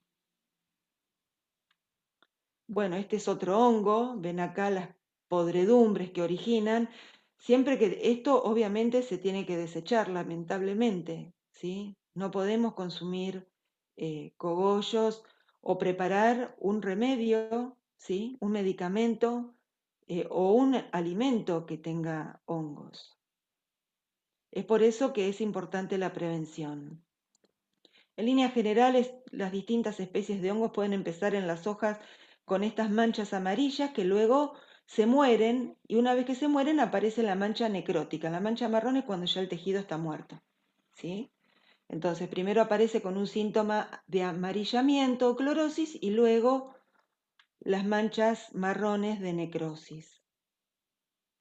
Bueno, este es otro hongo, ven acá las podredumbres que originan. Siempre que esto obviamente se tiene que desechar, lamentablemente, ¿sí? No podemos consumir cogollos o preparar un remedio, ¿sí? Un medicamento o un alimento que tenga hongos. Es por eso que es importante la prevención. En líneas generales, las distintas especies de hongos pueden empezar en las hojas con estas manchas amarillas que luego se mueren y una vez que se mueren aparece la mancha necrótica. La mancha marrón es cuando ya el tejido está muerto, ¿sí? Entonces, primero aparece con un síntoma de amarillamiento o clorosis y luego las manchas marrones de necrosis,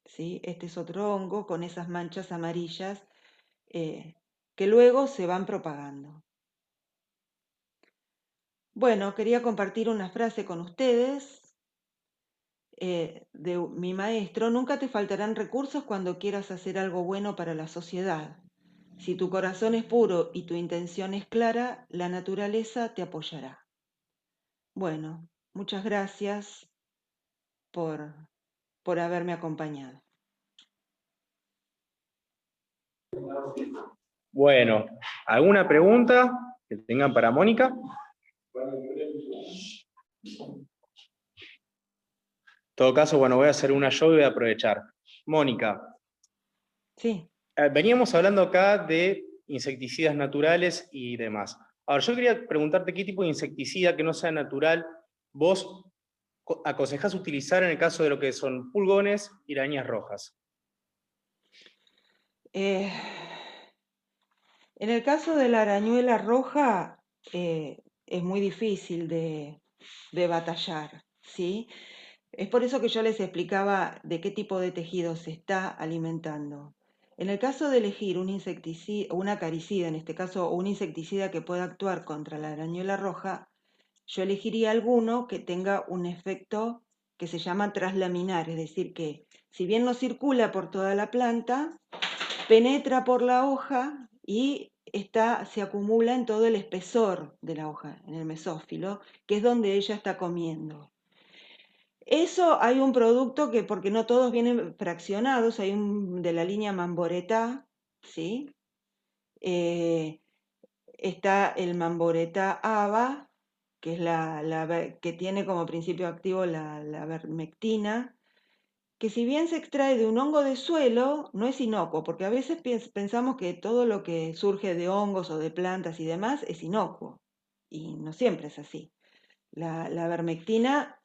¿sí? Este es otro hongo con esas manchas amarillas que luego se van propagando. Bueno, quería compartir una frase con ustedes de mi maestro: nunca te faltarán recursos cuando quieras hacer algo bueno para la sociedad. Si tu corazón es puro y tu intención es clara, la naturaleza te apoyará. Bueno, muchas gracias por haberme acompañado. Bueno, ¿alguna pregunta que tengan para Mónica? En todo caso, bueno, voy a hacer una yo y voy a aprovechar. Mónica, Sí. Veníamos hablando acá de insecticidas naturales y demás. Ahora, yo quería preguntarte qué tipo de insecticida que no sea natural vos aconsejás utilizar en el caso de lo que son pulgones y arañas rojas. En el caso de la arañuela roja, es muy difícil de batallar, ¿sí? Es por eso que yo les explicaba de qué tipo de tejido se está alimentando. En el caso de elegir un insecticida, un acaricida, en este caso, un insecticida que pueda actuar contra la arañuela roja, yo elegiría alguno que tenga un efecto que se llama traslaminar, es decir, que si bien no circula por toda la planta, penetra por la hoja y se acumula en todo el espesor de la hoja, en el mesófilo, que es donde ella está comiendo. Eso hay un producto que, porque no todos vienen fraccionados, hay un de la línea Mamboretá, ¿sí? Está el Mamboretá ABA, que es que tiene como principio activo la vermectina, que si bien se extrae de un hongo de suelo, no es inocuo, porque a veces pensamos que todo lo que surge de hongos o de plantas y demás es inocuo, y no siempre es así. La vermectina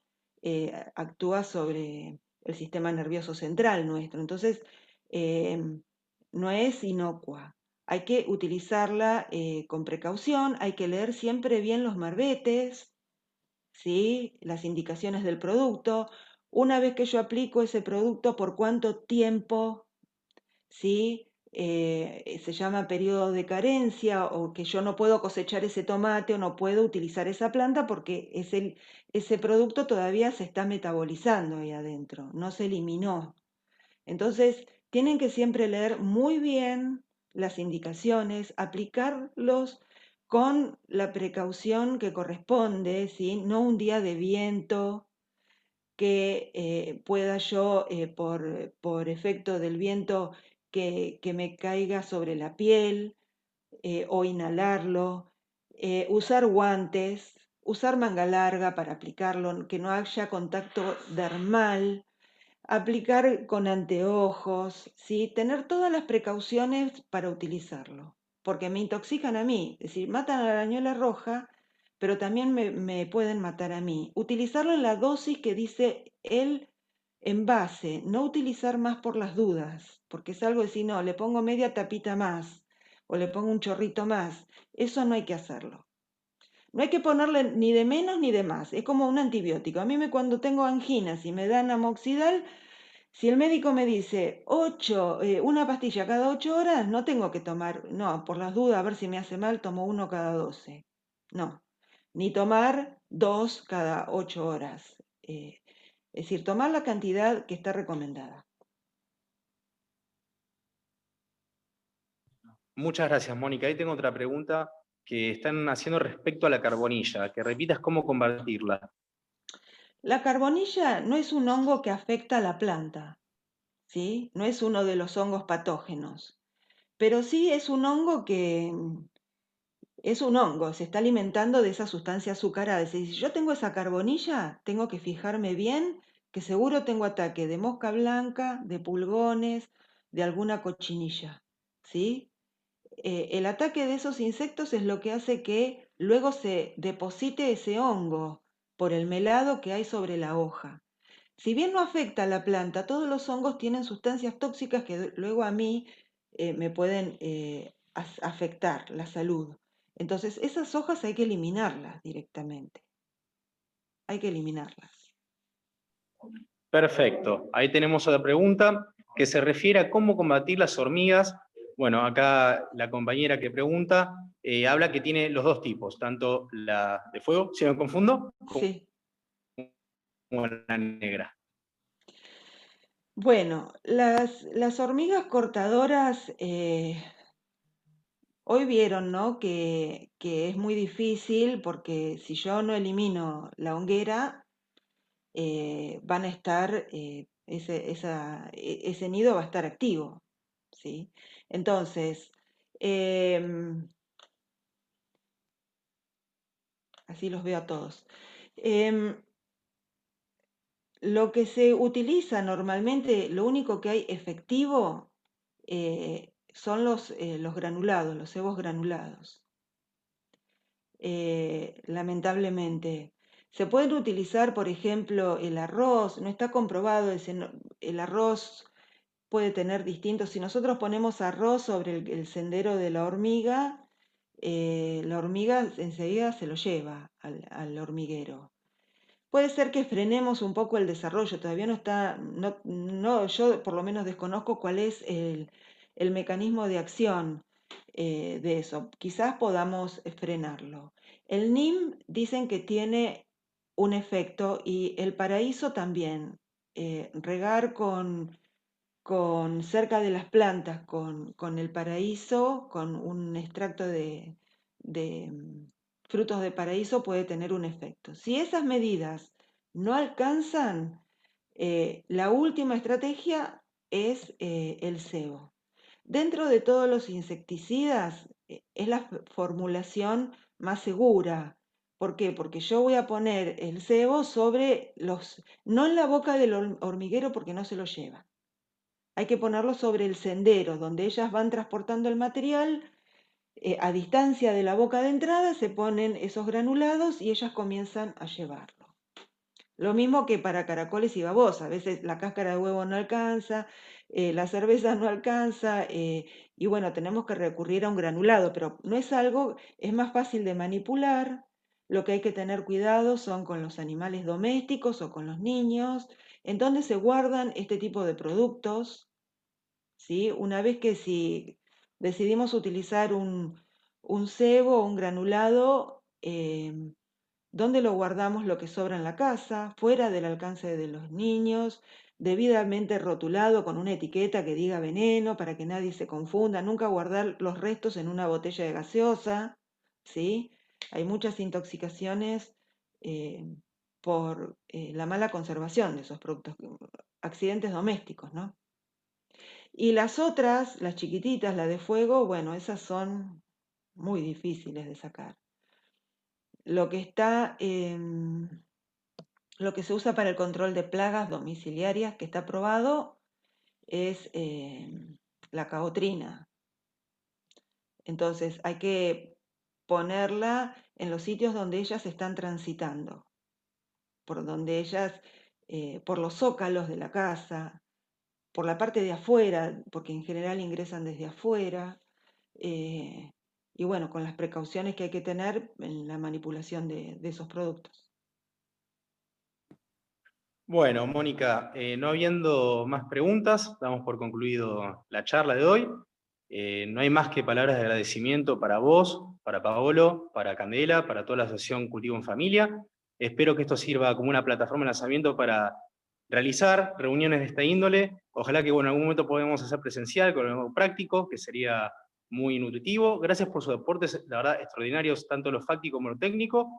actúa sobre el sistema nervioso central nuestro, entonces no es inocua. Hay que utilizarla con precaución, hay que leer siempre bien los marbetes, ¿sí? Las indicaciones del producto. Una vez que yo aplico ese producto, por cuánto tiempo, ¿sí? Se llama periodo de carencia, o que yo no puedo cosechar ese tomate o no puedo utilizar esa planta porque ese producto todavía se está metabolizando ahí adentro, no se eliminó. Entonces, tienen que siempre leer muy bien las indicaciones, aplicarlos con la precaución que corresponde, ¿sí? No un día de viento, que pueda yo, por efecto del viento, que me caiga sobre la piel o inhalarlo, usar guantes, usar manga larga para aplicarlo, que no haya contacto dermal, aplicar con anteojos, ¿sí? Tener todas las precauciones para utilizarlo, porque me intoxican a mí, es decir, matan a la arañuela roja, pero también me pueden matar a mí. Utilizarlo en la dosis que dice el envase, no utilizar más por las dudas, porque es algo de decir, no, le pongo media tapita más o le pongo un chorrito más, eso no hay que hacerlo. No hay que ponerle ni de menos ni de más, es como un antibiótico. A mí cuando tengo anginas y me dan amoxidal, si el médico me dice una pastilla cada 8 horas, no tengo que tomar, no, por las dudas, a ver si me hace mal, tomo uno cada 12. No, ni tomar 2 cada 8 horas. Es decir, tomar la cantidad que está recomendada. Muchas gracias, Mónica. Ahí tengo otra pregunta que están haciendo respecto a la carbonilla, que repitas cómo combatirla. La carbonilla no es un hongo que afecta a la planta, ¿sí? No es uno de los hongos patógenos, pero sí es un hongo que es un hongo, se está alimentando de esa sustancia azucarada. Es decir, si yo tengo esa carbonilla, tengo que fijarme bien que seguro tengo ataque de mosca blanca, de pulgones, de alguna cochinilla, ¿sí? El ataque de esos insectos es lo que hace que luego se deposite ese hongo por el melado que hay sobre la hoja. Si bien no afecta a la planta, todos los hongos tienen sustancias tóxicas que luego a mí me pueden afectar la salud. Entonces, esas hojas hay que eliminarlas directamente. Hay que eliminarlas. Perfecto. Ahí tenemos otra pregunta que se refiere a cómo combatir las hormigas. Bueno, acá la compañera que pregunta habla que tiene los dos tipos, tanto la de fuego, si no me confundo, Sí. como la negra. Bueno, las hormigas cortadoras, hoy vieron, ¿no? Que es muy difícil porque si yo no elimino la honguera, van a estar, ese nido va a estar activo, ¿sí? Entonces, así los veo a todos. Lo que se utiliza normalmente, lo único que hay efectivo son los granulados, los cebos granulados. Lamentablemente. Se pueden utilizar, por ejemplo, el arroz, no está comprobado, el arroz puede tener distintos, si nosotros ponemos arroz sobre el sendero de la hormiga enseguida se lo lleva al hormiguero. Puede ser que frenemos un poco el desarrollo, todavía no está, yo por lo menos desconozco cuál es el mecanismo de acción de eso. Quizás podamos frenarlo. El NIM dicen que tiene un efecto y el paraíso también. Regar con cerca de las plantas, con el paraíso, con un extracto de frutos de paraíso puede tener un efecto. Si esas medidas no alcanzan, la última estrategia es el cebo. Dentro de todos los insecticidas es la formulación más segura. ¿Por qué? Porque yo voy a poner el cebo no en la boca del hormiguero porque no se lo lleva. Hay que ponerlo sobre el sendero, donde ellas van transportando el material. A distancia de la boca de entrada se ponen esos granulados y ellas comienzan a llevarlo. Lo mismo que para caracoles y babosas. A veces la cáscara de huevo no alcanza, la cerveza no alcanza, y bueno, tenemos que recurrir a un granulado, pero no es algo, es más fácil de manipular. Lo que hay que tener cuidado son con los animales domésticos o con los niños, en donde se guardan este tipo de productos, ¿sí? Una vez que si decidimos utilizar un cebo o un granulado, ¿dónde lo guardamos lo que sobra en la casa? Fuera del alcance de los niños, debidamente rotulado con una etiqueta que diga veneno para que nadie se confunda. Nunca guardar los restos en una botella de gaseosa, ¿sí? Hay muchas intoxicaciones por la mala conservación de esos productos, accidentes domésticos, ¿no? Y las otras, las chiquititas, la de fuego, bueno, esas son muy difíciles de sacar. Lo que lo que se usa para el control de plagas domiciliarias que está probado es la caotrina. Entonces hay que ponerla en los sitios donde ellas están transitando, por donde ellas, por los zócalos de la casa, por la parte de afuera, porque en general ingresan desde afuera, y bueno, con las precauciones que hay que tener en la manipulación de esos productos. Bueno, Mónica, no habiendo más preguntas, damos por concluido la charla de hoy. No hay más que palabras de agradecimiento para vos, para Paolo, para Candela, para toda la Asociación Cultivo en Familia. Espero que esto sirva como una plataforma de lanzamiento para realizar reuniones de esta índole. Ojalá que en algún momento podamos hacer presencial con algo práctico, que sería muy nutritivo. Gracias por sus aportes, la verdad, extraordinarios, tanto lo fáctico como lo técnico.